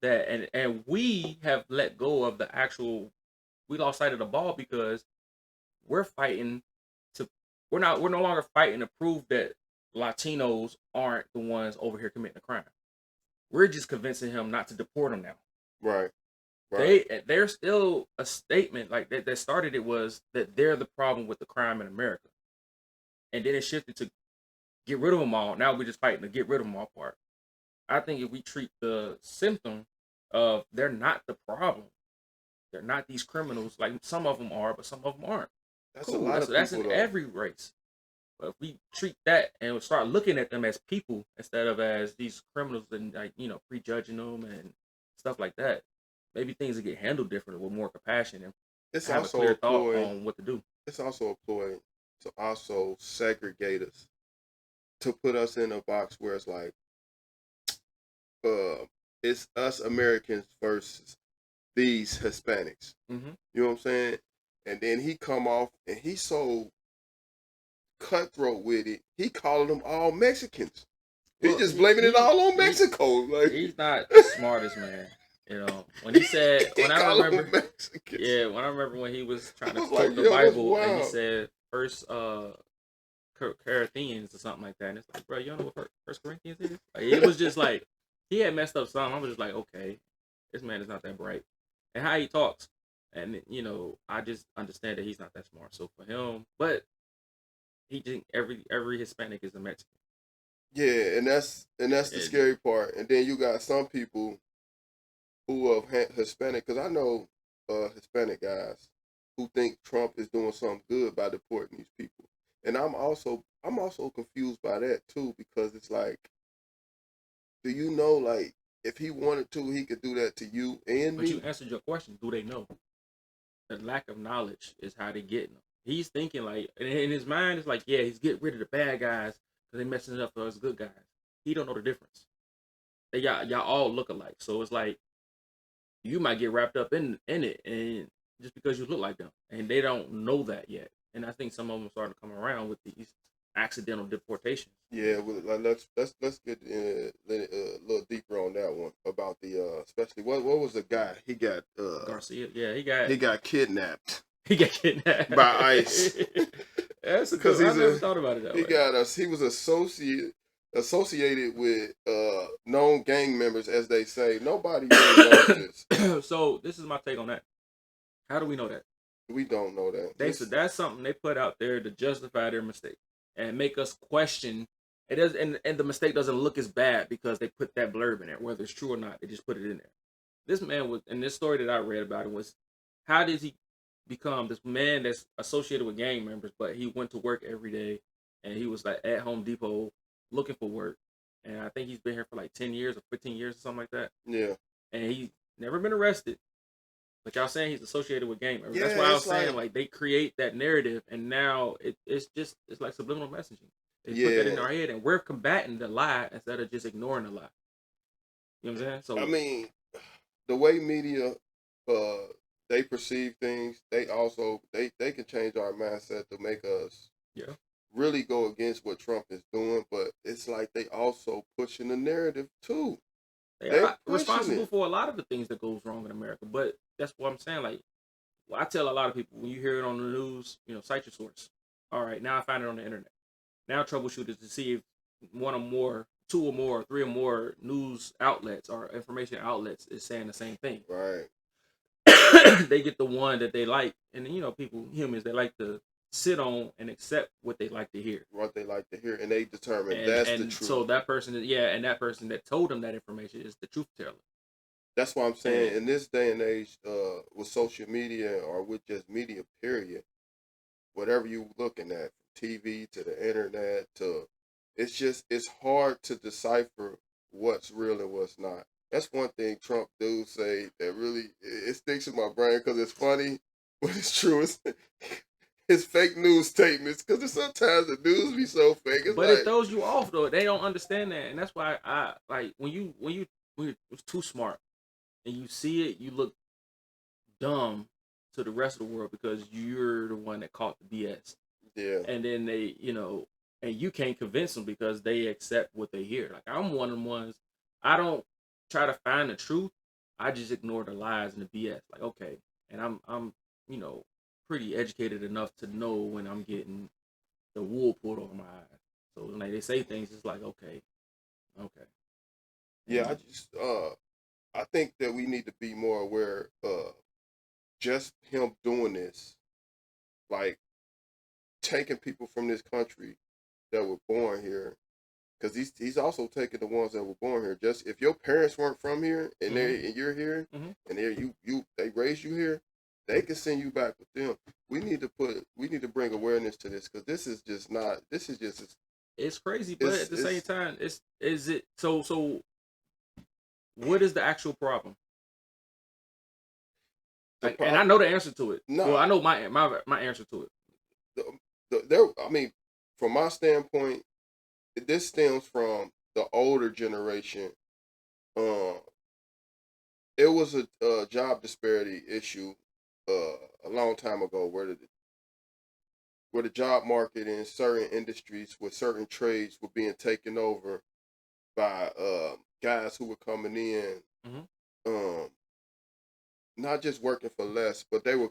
that, and we have let go of the actual. We lost sight of the ball because we're fighting we're no longer fighting to prove that Latinos aren't the ones over here committing the crime. We're just convincing him not to deport them now.
Right.
There's still a statement like that started it was that they're the problem with the crime in America. And then it shifted to get rid of them all. Now we're just fighting to get rid of them all part. I think if we treat the symptom of they're not the problem, they're not these criminals, like some of them are, but some of them aren't.
That's cool. A lot of people,
that's in every race. But if we treat that and start looking at them as people instead of as these criminals and prejudging them and stuff like that, maybe things will get handled differently with more compassion and have a clear thought on what to do.
It's also a ploy to also segregate us, to put us in a box where it's like, it's us Americans versus these Hispanics.
Mm-hmm.
You know what I'm saying? And then he come off and he's so cutthroat with it. He calling them all Mexicans. He's just blaming it all on Mexico. Like,
he's not the smartest man. When he said, when I remember when he was trying to quote the Bible and he said First Corinthians or something like that, and it's like, bro, you don't know what First Corinthians is? Like, it was just like he had messed up something. I was just like, okay, this man is not that bright, and how he talks, and I just understand that he's not that smart. So for him, but he think every Hispanic is a Mexican.
Yeah, and that's the
And
scary part. And then you got some people who are Hispanic, because I know Hispanic guys who think Trump is doing something good by deporting these people, and I'm also confused by that too, because it's like, do you know, like, if he wanted to, he could do that to you and
but you
me?
answered your question. Do they know? The lack of knowledge is how they getting them. He's thinking like in his mind, it's like, yeah, he's getting rid of the bad guys because they messing it up for us good guys. He don't know the difference. They y'all all look alike, so it's like you might get wrapped up in it, and just because you look like them, and they don't know that yet. And I think some of them starting to come around with these accidental deportations.
Yeah, well, like, let's get a little deeper on that one about the especially what was the guy
Garcia, yeah,
he got kidnapped
he got kidnapped.
by ICE
That's a
because
good. I never thought about it that way.
he was associated with known gang members, as they say. Nobody really knows this.
So this is my take on that. How do we know that?
We don't know that.
They said that's something they put out there to justify their mistake and make us question. It does, and the mistake doesn't look as bad because they put that blurb in there, whether it's true or not. They just put it in there. This man was, and this story that I read about him was, how did he become this man that's associated with gang members, but he went to work every day, and he was like at Home Depot looking for work, and I think he's been here for like 10 years or 15 years or something like that,
Yeah,
and he's never been arrested. But y'all saying he's associated with gang members.
yeah.
That's why I was
It's
saying
like,
like they create that narrative, and now it's like subliminal messaging. They put that in
yeah.
our head, and we're combating the lie instead of just ignoring the lie. You know what I'm saying?
I
So
mean, the way media uh they perceive things, they can change our mindset to make us
yeah,
really go against what Trump is doing, but it's like they also pushing the narrative too.
they
They're
are
pushing
responsible
it.
for a lot of the things that goes wrong in America. But that's what I'm saying. Like, well, I tell a lot of people when you hear it on the news, cite your source. All right, now I find it on the internet. Now troubleshoot it to see if one or more, two or more, three or more news outlets or information outlets is saying the same thing.
Right.
They get the one that they like, and people, humans, they like to sit on and accept what they like to hear.
What they like to hear, and they determine
And
that's the
and
truth.
so that person is, yeah, and that person that told them that information is the truth teller.
That's why I'm saying,
And
in this day and age, with social media or with just media, period, whatever you looking at, from TV to the internet to, it's hard to decipher what's real and what's not. That's one thing Trump do say that really it sticks in my brain because it's funny, but it's true. It's his fake news statements, because sometimes the news be so fake. It's
but it
like,
throws you off though. They don't understand that, and that's why I like when you're too smart and you see it, you look dumb to the rest of the world because you're the one that caught the BS.
yeah,
And then they, and you can't convince them because they accept what they hear. Like I'm one of them ones. I don't try to find the truth. I just ignore the lies and the BS. Like okay, and I'm pretty educated enough to know when I'm getting the wool pulled over my eyes. So when they say things, it's like okay, okay,
yeah.
and
I think that we need to be more aware. Just him doing this, like, taking people from this country that were born here, because he's also taking the ones that were born here. Just if your parents weren't from here and you're here,
Mhm.
and they raised you here, they can send you back with them. We need to bring awareness to this, because this is just not. This is just
It's crazy, but at the same
it's
time, is it so? What is the actual problem?
the
Like, and I
problem.
know the answer to it. Well, I
No,
know my answer to it.
there. I mean, from my standpoint, this stems from the older generation. Um, it was a job disparity issue a long time ago, where the job market in certain industries with certain trades were being taken over by guys who were coming in,
Hmm.
um, not just working for less, but they were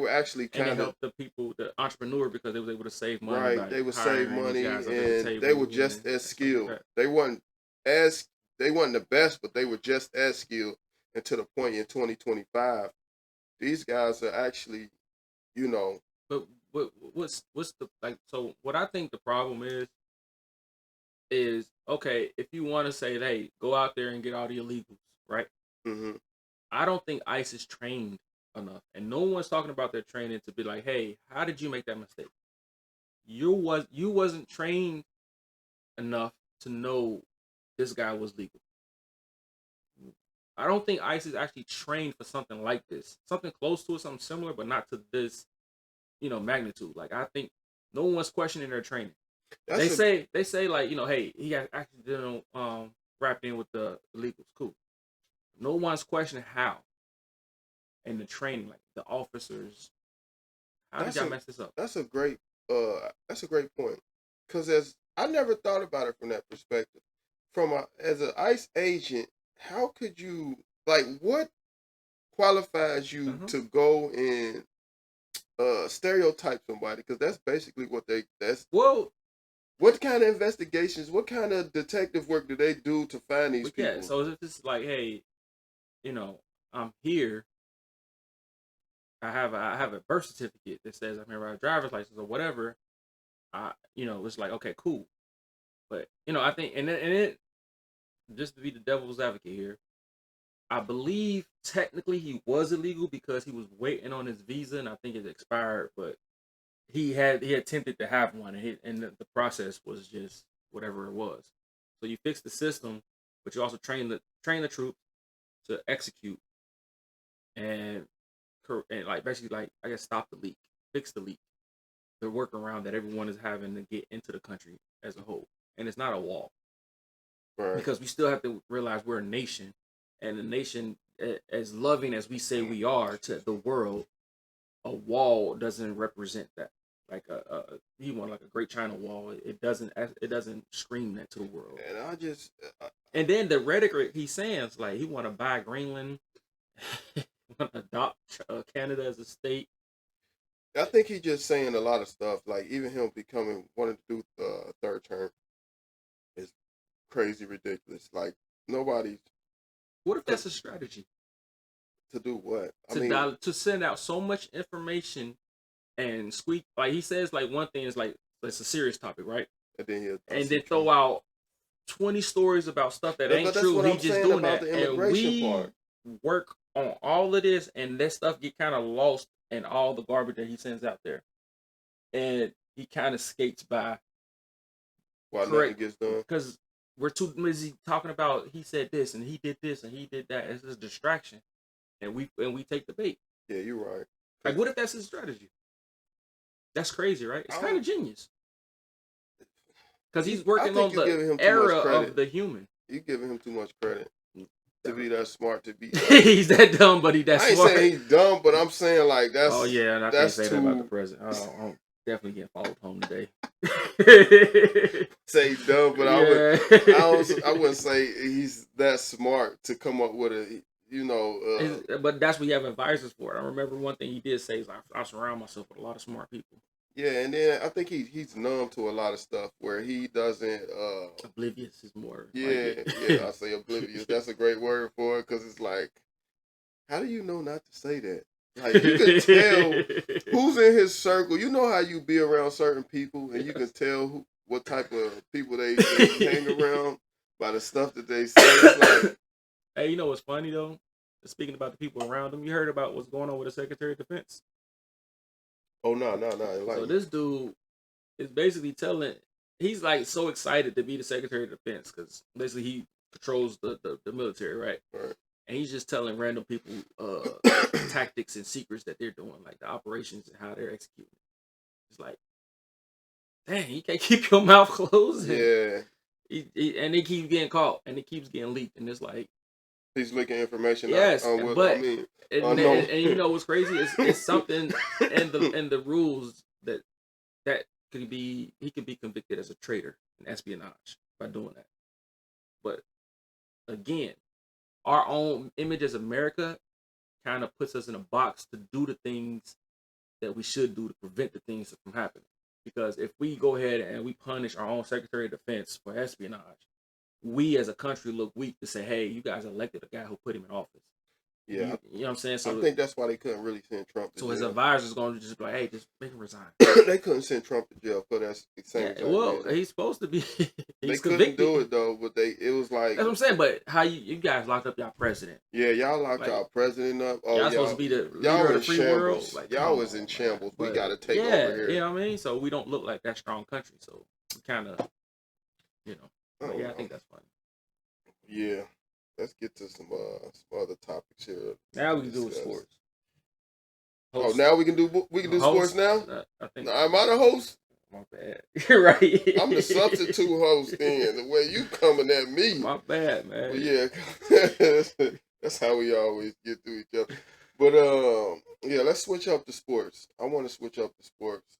actually
And it
kind of
helped the people, the entrepreneur, because they was able to save money
right.
by
They would save
hiring these
money,
guys under the
and they were
table,
just as
and stuff like
skilled.
that.
As they weren't the best, but they were just as skilled. And to the point, in 2025, these guys are actually, you know,
But what's the like? So what I think the problem is, is okay if you want to say, hey, go out there and get all the illegals, right?
Mm-hmm.
I don't think ICE is trained enough, and no one's talking about their training to be like, hey, how did you make that mistake? You wasn't trained enough to know this guy was legal. I don't think ICE is actually trained for something like this. Something close to it, something similar, but not to this, magnitude. Like I think no one's questioning their training.
That's
They say like, hey, he got accidental wrapped in with the illegals. Cool. No one's questioning how and the training, like the officers. How did
that's
y'all
a
mess this up?
that's a great point. Because as I never thought about it from that perspective. As an ICE agent, how could you like what qualifies you
Uh-huh.
to go and stereotype somebody? Because that's basically that's
Well,
what kind of investigations, what kind of detective work do they do to find these
but yeah,
people?
so if it's like, hey, you know, I'm here. I have a birth certificate that says I'm here by a driver's license or whatever. It's like okay, cool. But I think and it just to be the devil's advocate here, I believe technically he was illegal because he was waiting on his visa and I think it expired, but he attempted to have one and the process was just whatever it was. So you fix the system, but you also train the troops to execute and and like basically like I guess stop the leak, fix the leak, the workaround that everyone is having to get into the country as a whole. And it's not a wall
Right.
because we still have to realize we're a nation, and a nation as loving as we say we are to the world, a wall doesn't represent that. Like he want like a Great China Wall. It doesn't scream that to the world.
And I just,
And then the rhetoric he's saying is like he want to buy Greenland, want to adopt Canada as a state.
I think he's just saying a lot of stuff. Like even him becoming wanting to do the third term is crazy ridiculous. Like nobody's
What if that's a strategy
to do what? I
to
mean,
to send out so much information and squeak like he says like one thing is like it's a serious topic, right?
and then he'll throw
And
some
then
truth.
throw out 20 stories about stuff that
But
ain't
that's
true.
what
He
I'm
just
saying
doing
about
that.
the
And
immigration
we
part.
work on all of this and that stuff get kind of lost in all the garbage that he sends out there. And he kind of skates by
Why nothing
correct
gets done?
because we're too busy talking about he said this and he did this and he did that. It's a distraction. And we take the bait.
Yeah, you're right.
Like what if that's his strategy? That's crazy, right? It's kind of genius. Because he's
I
working
think
on
you're
the
giving him too much
era
credit.
of the human.
You're giving him too much credit to be that smart. To be
He's that dumb, but he that
I ain't
smart.
saying he's dumb, but I'm saying like
Oh yeah, and I can't
that's
say that about the
too
president. I'm definitely getting followed home today.
say dumb, but
Yeah.
I wouldn't say he's that smart to come up with a
But that's what you have advisors for. I remember one thing he did say is I surround myself with a lot of smart people.
yeah, and then I think he's numb to a lot of stuff where he doesn't
Oblivious is more like
yeah,
it.
I say oblivious. That's a great word for it because it's like, how do you know not to say that? Like you can tell who's in his circle. You know how you be around certain people, and you can tell what type of people they hang around by the stuff that they say. It's like,
Hey, you know what's funny though? Speaking about the people around him, you heard about what's going on with the Secretary of Defense?
oh no,
So
like
this dude is basically telling he's like so excited to be the Secretary of Defense because basically he patrols the military, right?
right.
And he's just telling random people tactics and secrets that they're doing, like the operations and how they're executing. It's like, dang, you can't keep your mouth closed.
Yeah,
And they keep getting caught, and it keeps getting leaked, and it's like,
he's leaking information out
yes,
on what I
but
mean.
and you know what's crazy? It's something in the rules that could be he could be convicted as a traitor and espionage by doing that. But again, our own image as America kind of puts us in a box to do the things that we should do to prevent the things from happening. Because if we go ahead and we punish our own Secretary of Defense for espionage, we as a country look weak to say, hey, you guys elected a guy who put him in office.
Yeah,
You know what I'm saying?
I
So
think that's why they couldn't really send Trump to
so his
jail.
advisors going to just be like, hey, just make him resign.
They couldn't send Trump to jail for that same
Yeah,
exact
well,
reason.
he's supposed to be.
They
He's
couldn't
convicted.
do it though, but it was like,
That's what I'm saying. But how you guys locked up y'all president?
yeah, y'all locked
Like,
y'all president up. Oh,
y'all supposed to be the leader
y'all
of the
in
free world.
shambles.
Like,
Y'all
come
was
on,
in
man.
shambles. We
But,
got to take
yeah,
over here.
you know what I mean? So we don't look like that strong country. So we kind of, you know. But yeah, I think that's funny.
Yeah, let's get to some other topics here.
Now we can do sports.
Oh, now we can do sports now.
I think.
Am I the host?
My bad. You're right.
I'm the substitute host. Then the way you coming at me.
My bad, man.
But yeah, that's how we always get through each other. But yeah, let's switch up to sports. I want to switch up to sports.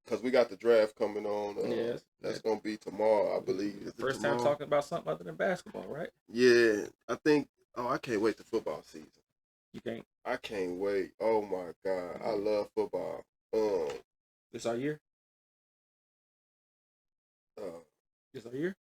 Because we got the draft coming on.
Yes.
That's gonna be tomorrow, I believe. Is
First
time
talking about something other than basketball, right?
Yeah, I think. Oh, I can't wait to football season.
You can't.
I can't wait. Oh my God, I love football.
This our year.
Uh,
This our year.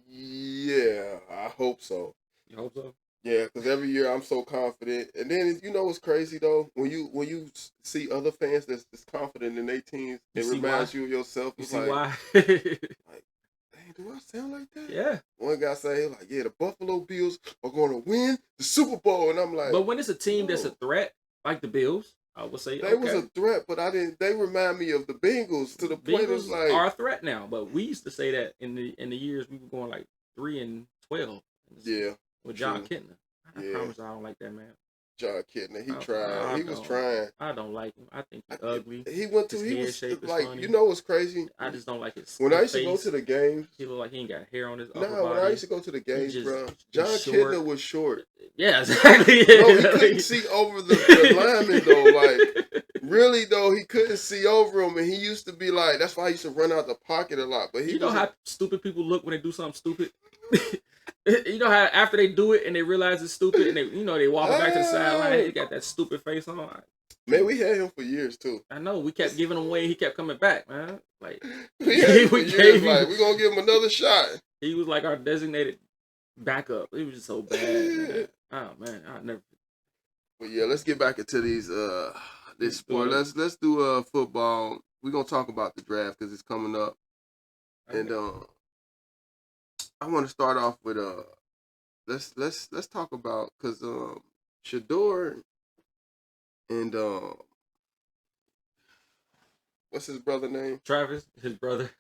Yeah, I hope so.
You hope so?
Yeah, because every year I'm so confident, and then you know what's crazy though, when you see other fans that's confident in their teams, it reminds you of yourself.
You
it's
see
like,
why?
like, dang, do I sound like that?
Yeah.
One guy say like, yeah, the Buffalo Bills are going to win the Super Bowl, and I'm like,
but when it's a team that's a threat, like the Bills, I would say
they was a threat, but I didn't. They remind me of the Bengals to the point of like
are a threat now. But we used to say that in the years we were going like 3-12.
Yeah,
with John Kentner. I
Yeah.
promise I don't like that man.
John Kentner, he tried. He was trying.
I don't like him. I think he's ugly.
He went to.
His
He
head
was
shape is
like,
funny.
you know what's crazy?
I just don't like his.
When I used
face.
to go to the games,
he look like he ain't got hair on his upper
no, when
body.
I used to go to the games, bro, John
short.
Kentner was short.
Yeah, exactly.
No, he couldn't see over the lineman though. Like, really though, he couldn't see over him, and he used to be like, that's why I used to run out the pocket a lot. But
you know how stupid people look when they do something stupid. You know how after they do it and they realize it's stupid and they walk back to the sideline, they got that stupid face on.
Man, we had him for years too.
I know we kept giving him away. He kept coming back, man. Like
we had him for years. Like, we're gonna give him another shot.
He was like our designated backup. He was just so bad. Man. Oh man, I never.
But yeah, let's get back into these this sport. Let's do football. We're gonna talk about the draft because it's coming up, okay. And I want to start off with let's talk about because Shedeur and what's his brother name?
Travis, his brother.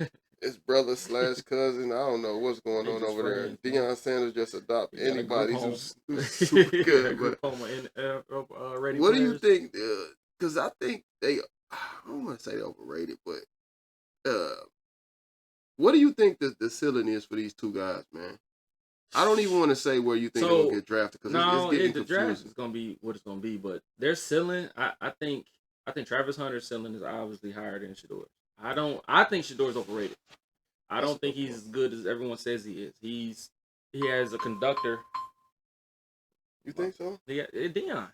His brother / cousin. I don't know what's going on over there. Deion Sanders just adopt anybody who's super good. But what do you think? Because I think I don't want to say overrated, but what do you think the ceiling is for these two guys, man? I don't even want to say where you think they're gonna get drafted because it's getting confusing.
Draft is gonna be what it's gonna be, but their ceiling, I think Travis Hunter's ceiling is obviously higher than Shedeur. I think Shedeur is overrated. I don't think he's as good as everyone says he is. He has a conductor.
You think so?
Yeah, Deion.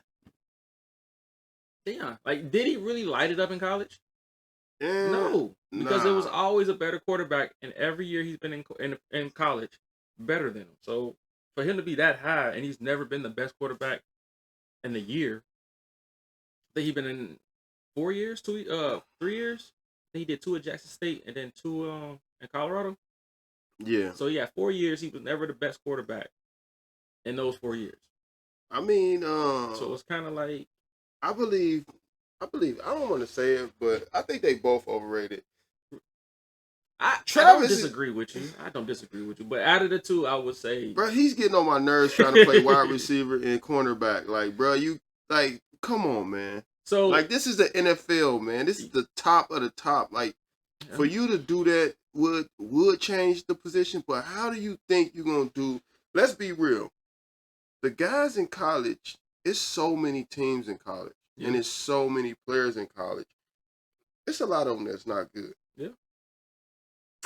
Like, did he really light it up in college?
Yeah,
no, because it was always a better quarterback, and every year he's been in college better than him. So for him to be that high, and he's never been the best quarterback in the year. I think he's been in 4 years, 3 years. He did 2 at Jackson State and then 2 in Colorado.
Yeah.
So yeah, 4 years he was never the best quarterback in those 4 years.
I mean,
so it's kind of like
I believe. I don't want to say it, but I think they both overrated.
I don't disagree with you. I don't disagree with you. But out of the two, I would say,
bro, he's getting on my nerves trying to play wide receiver and cornerback. Like, bro, you like, come on, man. So, like, this is the NFL, man. This is the top of the top. Like, for you to do that would change the position. But how do you think you're gonna do? Let's be real. The guys in college, it's so many teams in college, and it's so many players in college. It's a lot of them that's not good.
Yeah.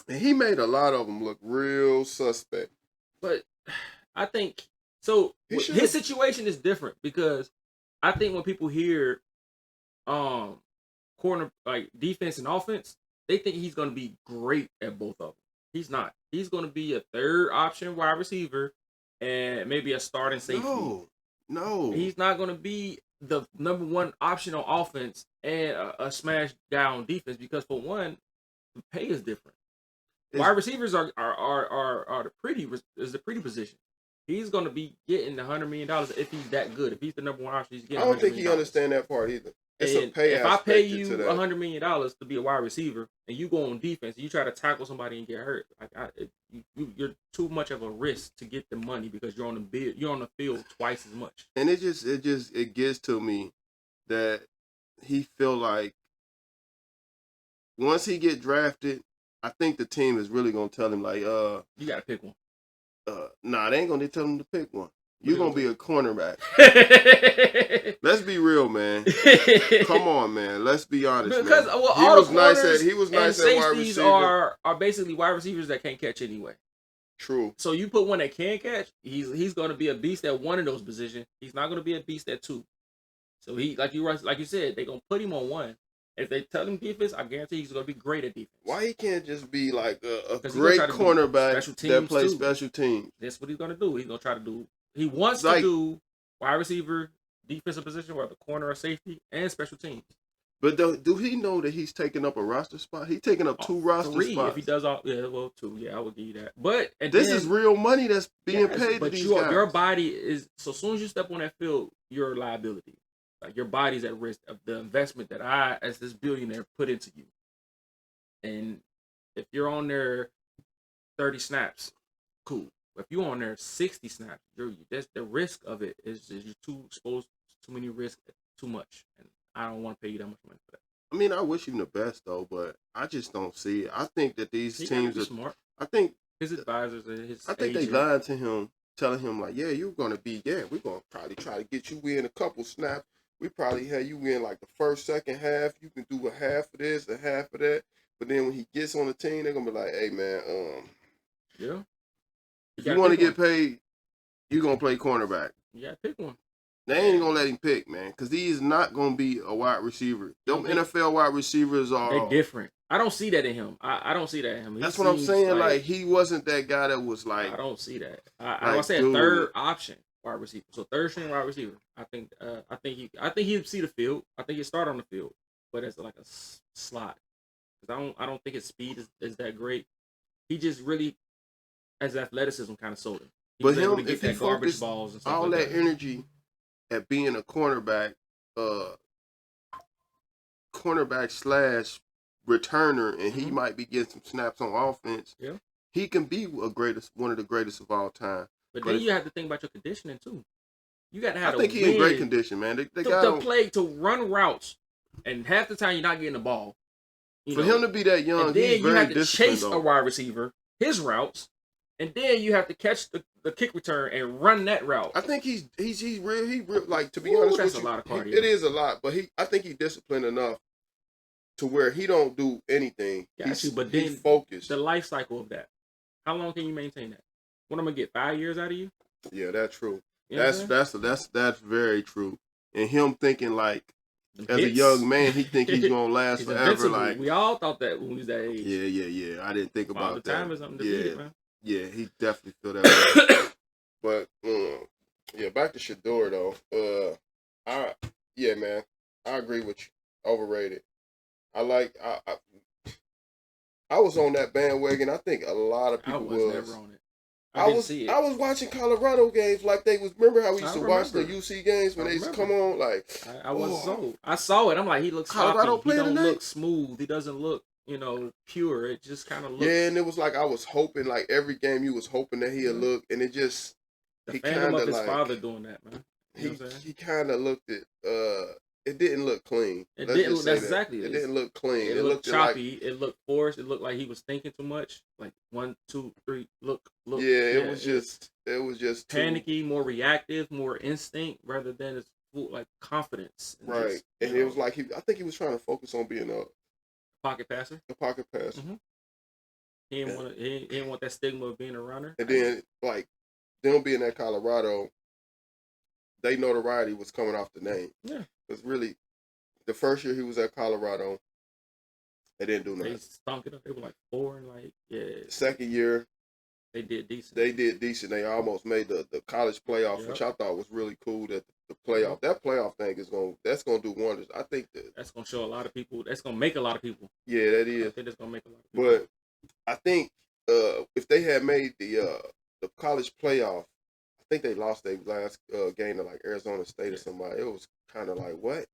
And he made a lot of them look real suspect.
But I think so. His situation is different because I think when people hear corner like defense and offense, they think he's going to be great at both of them. He's not. He's going to be a third option wide receiver and maybe a starting safety.
No.
He's not going to be the number one option on offense and a smash down defense because for one, the pay is different. Wide receivers are the pretty position. He's going to be getting $100 million if he's that good. If he's the number one option, he's getting.
I don't think
he
understand that part either. It's
and
a pay
if I
aspect
pay
to
you
that.
$100 million to be a wide receiver, and you go on defense, and you try to tackle somebody and get hurt, you're too much of a risk to get the money because you're on the field twice as much.
And it gets to me that he feel like once he get drafted, I think the team is really gonna tell him like,
you gotta pick one.
Nah, they ain't gonna tell him to pick one. You're gonna be a cornerback. Let's be real, man. Come on, man. Let's be honest,
because
man.
He was nice at wide receiver. Are basically wide receivers that can't catch anyway.
True.
So you put one that can catch, he's going to be a beast at one of those positions. He's not going to be a beast at two. So he like you said, they're going to put him on one. If they tell him defense, I guarantee he's going to be great at defense.
Why he can't just be like a great cornerback that plays special teams?
That's what he's going to do. He's going to try to do. He wants to do wide receiver, defensive position, whether corner or safety, and special teams.
But do he know that he's taking up a roster spot? He's taking up two roster spots.
If he does all, two. Yeah, I would give you that. But
this is real money that's being paid to these guys.
Your body is so. As soon as you step on that field, you're a liability. Like your body's at risk of the investment that I, as this billionaire, put into you. And if you're on there 30 snaps, cool. If you're on there 60 snaps, that's the risk of it is you're too exposed to too many risks, too much, and I don't want to pay you that much money for that.
I mean, I wish him the best though, but I just don't see it. I think that these teams are
smart.
I think
his advisors and his.
I think they lied to him, telling him like, yeah, you're gonna be, we're gonna probably try to get you in a couple snaps. We probably had you in like the first, second half. You can do a half of this, a half of that. But then when he gets on the team, they're gonna be like, hey man,
yeah.
If you want to get paid, you're going to play cornerback.
You got to pick one.
They ain't going to let him pick, man, because he is not going to be a wide receiver. Them NFL wide receivers are...
They're different. I don't see that in him. I don't see that in him.
That's what I'm saying. Like, he wasn't that guy that was like...
I don't see that. I say a third option wide receiver. So third string wide receiver. I think he'd see the field. I think he'd start on the field, but as like a slot. Because I don't think his speed is that great. He just really... as athleticism kind of sold him.
But him, if he focused all that energy at being a cornerback slash returner, and he might be getting some snaps on offense, he can be one of the greatest of all time.
But then you have to think about your conditioning too. You got to have.
I think he's in great condition, man.
To run routes, and half the time you're not getting the ball.
For him to be that young, he's very disciplined. Then you have to chase a
wide receiver, his routes. And then you have to catch the kick return and run that route.
I think he's real, like, to be honest with you,
a lot of cardio.
It is a lot, but I think he's disciplined enough to where he don't do anything.
But then
he's focused.
The life cycle of that. How long can you maintain that? What, I'm gonna get 5 years out of you?
Yeah, that's true.
You know
that's very true. And him thinking like, as a young man, he think he's gonna last forever.
Invincible.
Like,
we all thought that when we was that age.
Yeah. I didn't think about that.
The time is something to beat, man.
Yeah, he definitely feel that way. But back to Shedeur though. Man, I agree with you. Overrated. I was on that bandwagon. I think a lot of people was.
Never on it.
I was watching Colorado games like they was. Remember how we used to watch the UC games when they used to come on? Like
I was sold. I saw it. I'm like, he looks sloppy. He don't look smooth. He doesn't look, pure. It just kind of looks.
Yeah, and it was like I was hoping, like every game you was hoping that he'd look, and it just
he kind of his father doing that, man.
He kind of looked at. It didn't look clean.
It didn't. That's exactly
it. It didn't look clean.
It looked choppy. It looked forced. It looked like he was thinking too much. Like 1, 2, 3. Look.
Yeah, it was just
panicky, more reactive, more instinct rather than his like confidence.
Right, and it was like I think he was trying to focus on being a
pocket passer.
A pocket passer.
Mm-hmm. He didn't want that stigma of being a runner.
And then like them being at Colorado, they notoriety was coming off the name.
Yeah.
Because really, the first year he was at Colorado, they didn't do nothing.
They stunk it up. They were like 4 and like, yeah.
Second year,
They did decent.
They did decent. They almost made the college playoff,
Yep.
which I thought was really cool. That the playoff, that playoff thing that's gonna do wonders. I think
that's gonna show a lot of people. That's gonna make a lot of people.
Yeah, that
I
is.
think that's gonna make a lot of people.
But I think if they had made the college playoff, I think they lost their last game to like Arizona State or somebody. It was kind of like, what?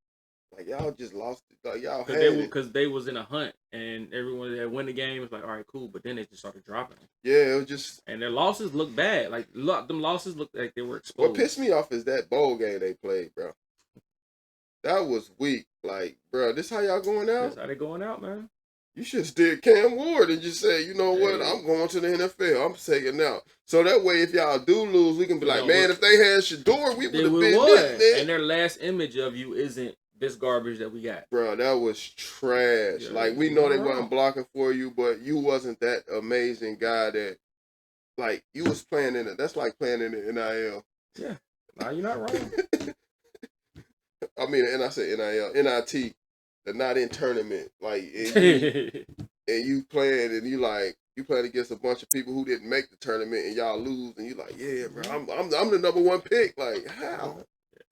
Like y'all just lost it. Like y'all had it.
Because they was in a hunt and everyone that won the game was like, all right, cool. But then they just started dropping them.
Yeah, it was just.
And their losses look bad. Like them losses looked like they were exposed.
What pissed me off is that bowl game they played, bro. That was weak. Like, bro, this how y'all going out?
That's how they going out, man.
You should have did Cam Ward and just say, you know what, I'm going to the NFL. I'm taking out. So that way, if y'all do lose, we can be like, man, if they had Shador, we would have been this.
And their last image of you isn't this garbage that we got.
Bro, that was trash.
Yeah,
like, we know they wasn't blocking for you, but you wasn't that amazing guy that, like, you was playing in it. That's like playing in the NIL.
Yeah. No, you're not wrong.
I mean, and I said NIL, NIT. The not in tournament, like, and you playing, and you playing against a bunch of people who didn't make the tournament, and y'all lose, and you like, yeah, bro, I'm the number one pick. Like, how?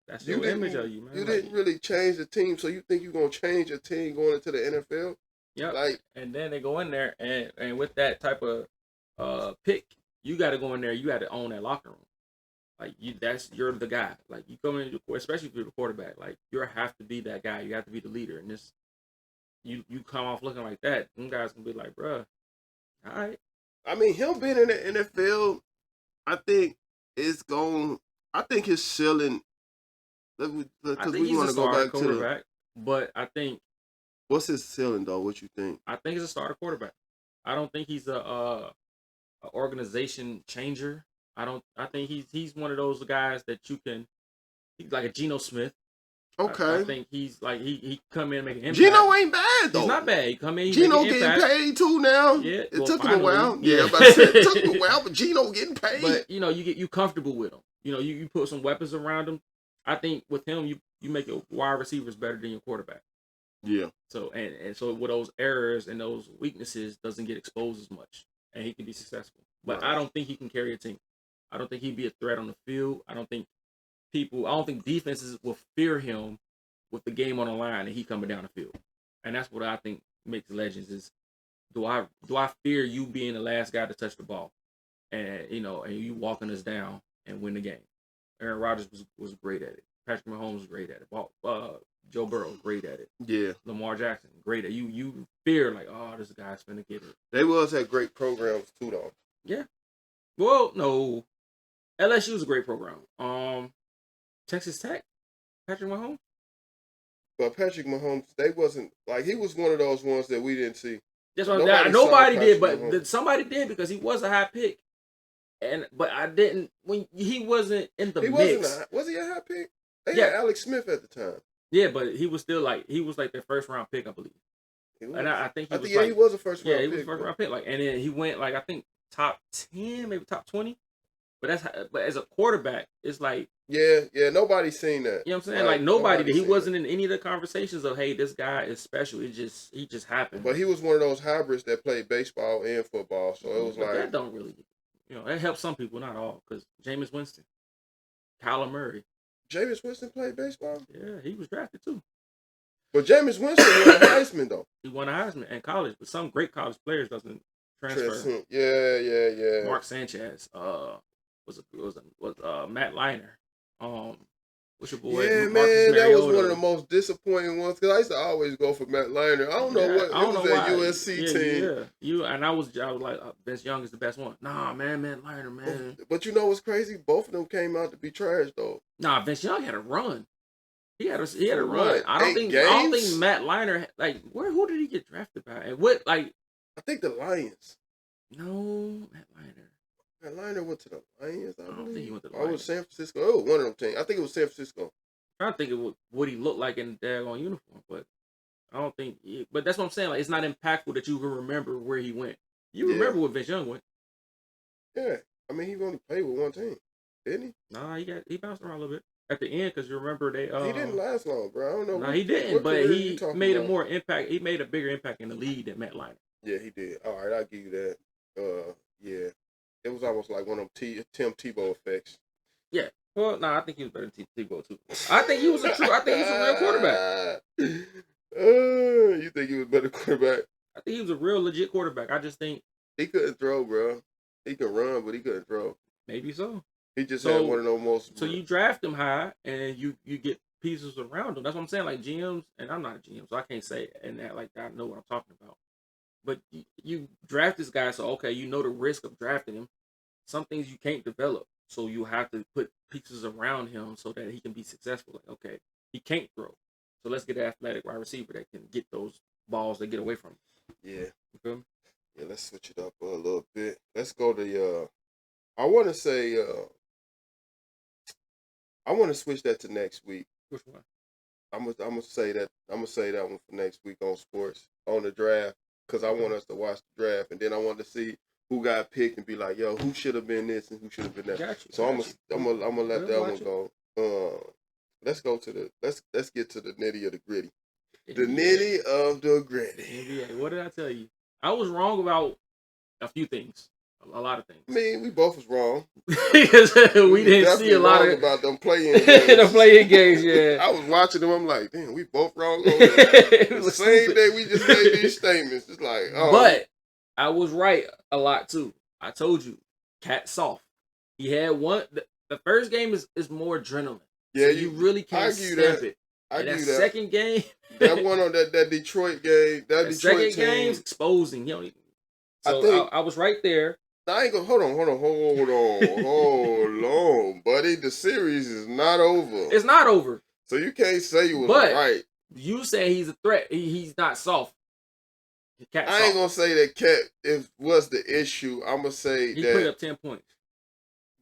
That's your image of you, man.
You didn't really change the team, so you think you're gonna change your team going into the NFL?
Yeah.
Like,
and then they go in there, and with that type of pick, you got to go in there. You got to own that locker room. Like you're the guy. Like you come in, especially if you're the quarterback. Like you have to be that guy. You have to be the leader. And this, you come off looking like that. Them guys can be like, bruh, all right.
I mean, him being in the NFL, I think it's going. I think his ceiling. Because we want to go back to the.
But I think.
What's his ceiling though? What you think?
I think he's a starter quarterback. I don't think he's a organization changer. I think he's one of those guys that you can. He's like a Geno Smith.
Okay.
I think he's like he come in and make an impact.
Geno ain't bad though.
He's not bad. He come in.
Geno getting paid too now.
Yeah.
It took him a while. Yeah, but it took him a while. But Geno getting paid.
But you comfortable with him. You put some weapons around him. I think with him you make your wide receivers better than your quarterback.
Yeah.
So and so with those errors and those weaknesses doesn't get exposed as much, and he can be successful. But right. I don't think he can carry a team. I don't think he'd be a threat on the field. I don't think defenses will fear him with the game on the line and he coming down the field. And that's what I think makes legends is do I fear you being the last guy to touch the ball and and you walking us down and win the game. Aaron Rodgers was great at it. Patrick Mahomes was great at it. Joe Burrow was great at it.
Yeah.
Lamar Jackson, great at it. You fear like, oh, this guy's finna get it.
They had great programs too though.
Yeah. Well, no. LSU was a great program. Texas Tech, Patrick Mahomes.
But Patrick Mahomes, they wasn't like he was one of those ones that we didn't see.
That's what nobody did, but somebody did because he was a high pick. But I didn't when he wasn't in the mix.
Was he a high pick? They had Alex Smith at the time.
Yeah, but he was still their first round pick, I believe.
And
I think he was
he was a first round pick.
Yeah, he was a first round pick. And then he went I think top 10, maybe top 20. But as a quarterback, it's like
nobody's seen that.
You know what I'm saying? Like nobody did. He wasn't in any of the conversations of hey, this guy is special. He just happened.
But he was one of those hybrids that played baseball and football, so it was like
that don't really it helps some people, not all, because Jameis Winston, Kyler Murray.
Jameis Winston played baseball?
Yeah, he was drafted too.
But Jameis Winston won a Heisman though.
He won a Heisman in college, but some great college players doesn't transfer.
Yeah.
Mark Sanchez, was Matt Leinart. What's your boy?
Yeah,
Marcus
man,
Mariota.
that was one of the most disappointing ones because I used to always go for Matt Leinart. I don't know what it was that USC team.
Yeah, I was like Vince Young is the best one. Nah, man, Matt Leinart, man.
But you know what's crazy? Both of them came out to be trash though.
Nah, Vince Young had a run. He had a run. I don't think Matt Leinart who did he get drafted by? And what
I think the Lions.
No, Matt Leinart.
Matt Leinart went to the Lions, I believe.
Don't think he went to the Lions.
Or was San Francisco? Oh, one of them teams. I think it was San Francisco.
I'm trying to think of what he looked like in the daggone uniform, but I don't think. But that's what I'm saying. Like, it's not impactful that you can remember where he went. You remember where Vince Young went?
Yeah, I mean, he only played with one team, didn't he?
Nah, he bounced around a little bit at the end because you remember they.
He didn't last long, bro. I don't know.
No, he didn't. But he made a more impact. He made a bigger impact in the league than Matt Leinart.
Yeah, he did. All right, I'll give you that. Yeah. It was almost like one of them Tim Tebow effects.
Yeah. Well, I think he was better than Tebow too. I think he was a real quarterback.
You think he was a better quarterback?
I think he was a real legit quarterback. I just think
he couldn't throw, bro. He could run, but he couldn't throw.
Maybe so.
He just had one of those most.
So you draft him high, and you get pieces around him. That's what I'm saying. Like GMs, and I'm not a GM, so I can't say and that like I know what I'm talking about. But you draft this guy, so okay, you know the risk of drafting him. Some things you can't develop, so you have to put pieces around him so that he can be successful. Like, okay, he can't throw, so let's get an athletic wide receiver that can get those balls that get away from him.
Yeah.
You feel me?
Yeah, let's switch it up a little bit. Let's go to I want to say I want to switch that to next week.
Which one?
I'm gonna say that one for next week on sports, on the draft, because I want us to watch the draft, and then I want to see who got picked and be like, yo, who should have been this and who should have been that. So I'm gonna let that one go. Let's go to let's get to the nitty of the gritty. The nitty of the gritty.
NBA. What did I tell you? I was wrong about a few things. A lot of things.
I mean, we both was wrong.
Because we didn't see a lot of
about them playing games.
the playing games, yeah.
I was watching them. I'm like, damn, we both wrong. The same day we just made these statements. It's like, oh.
But I was right a lot too. I told you, Cat soft. He had one. The first game is more adrenaline.
Yeah,
so you really can't stamp it.
I
that
give that.
Second game,
that one on that Detroit game, that Detroit
second
team,
game's exposing. You don't even. So I was right there.
I ain't gonna hold on, buddy. The series is not over.
It's not over.
So you can't say you was right.
You say he's a threat. He's not soft.
I ain't gonna say that Cat was the issue. I'm gonna say
he
that
put up 10 points.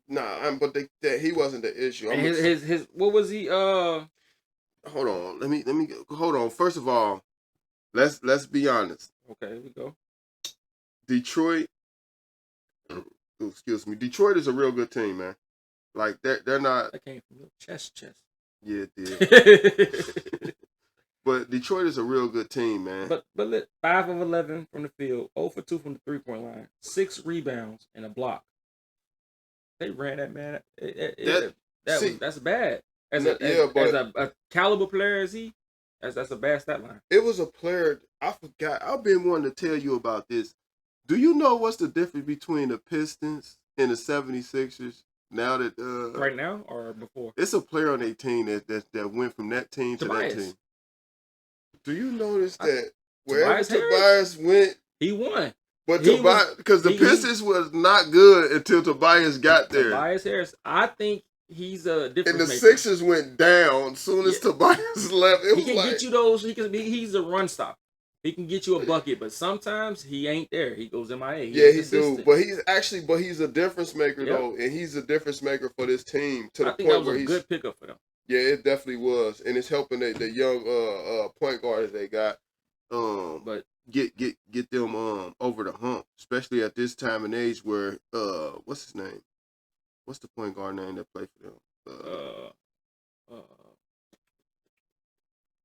Nah, but that he wasn't the issue.
And his what was he?
Hold on. Let me hold on. First of all, let's be honest.
Okay, here we go.
Detroit. Excuse me. Detroit is a real good team, man. Like they're not.
That came from your chest.
Yeah, it did. But Detroit is a real good team, man.
But 5 of 11 from the field, 0 for 2 from the 3-point line, 6 rebounds and a block. They ran that man. That's bad. As a caliber player as he, that's a bad stat line.
It was a player. I forgot. I've been wanting to tell you about this. Do you know what's the difference between the Pistons and the 76ers? Now that
right now or before?
It's a player on their team that went from that team to that team. Do you notice that wherever Tobias went,
he won?
But Tobias, because the Pistons was not good until Tobias got there.
Tobias Harris, I think he's a difference
maker. And the
maker.
Sixers went down as soon as Tobias left.
He can get you those. He's a run stop. He can get you a bucket, but sometimes he ain't there. He goes MIA.
He do. But he's a difference maker though, and he's a difference maker for this team to the point where
that was a good pickup for them.
Yeah, it definitely was, and it's helping the young point guards they got. But get them over the hump, especially at this time and age where what's his name? What's the point guard name that played for them?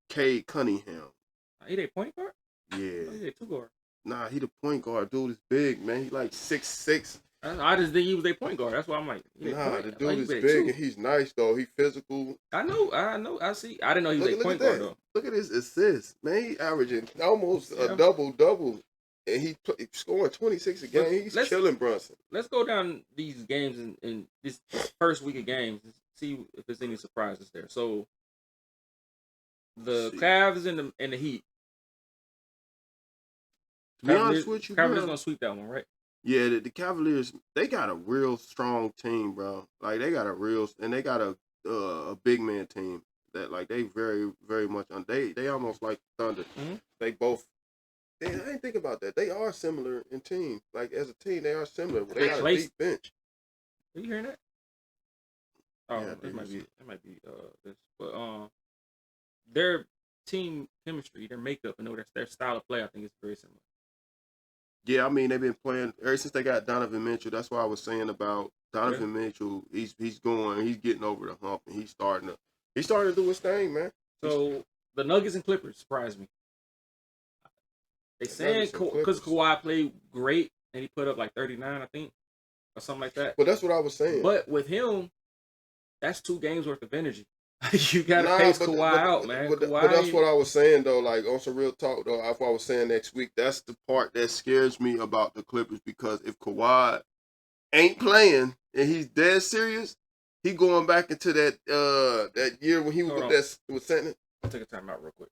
Cade Cunningham.
He a point guard?
Yeah.
He a 2 guard.
Nah, he the point guard. Dude is big, man. He like 6'6".
I just think he was a point guard. That's why I'm like,
nah, the dude is big and he's nice though. He physical.
I know. I see. I didn't know he was a point guard though.
Look at his assists, man. He averaging almost a double, and he scoring 26 a game. He's killing Brunson.
Let's go down these games in this first week of games and see if there's any surprises there. So the Cavs and the Heat.
To be honest with you,
Cavaliers gonna sweep that one, right?
Yeah, the Cavaliers, they got a real strong team, bro. Like they got a big man team that like they very, very much they almost like Thunder. Mm-hmm. They both. I didn't think about that. They are similar in team. Like as a team, they are similar. They got a deep bench.
Are you hearing that? Oh, yeah, it might be this, but their team chemistry, their makeup, and their style of play, I think is very similar.
Yeah, I mean they've been playing ever since they got Donovan Mitchell. That's why I was saying about Donovan Mitchell. He's getting over the hump, and he's starting to do his thing, man.
So the Nuggets and Clippers surprised me. They saying because Kawhi played great and he put up like 39, I think. or something like that.
But that's what I was saying.
But with him, that's 2 games worth of energy. You gotta pace Kawhi out, man.
But
Kawhi,
that's what I was saying though. Like on some real talk though, if I was saying next week, that's the part that scares me about the Clippers, because if Kawhi ain't playing and he's dead serious, he going back into that year when he was with Santa.
I'll take a time out real quick.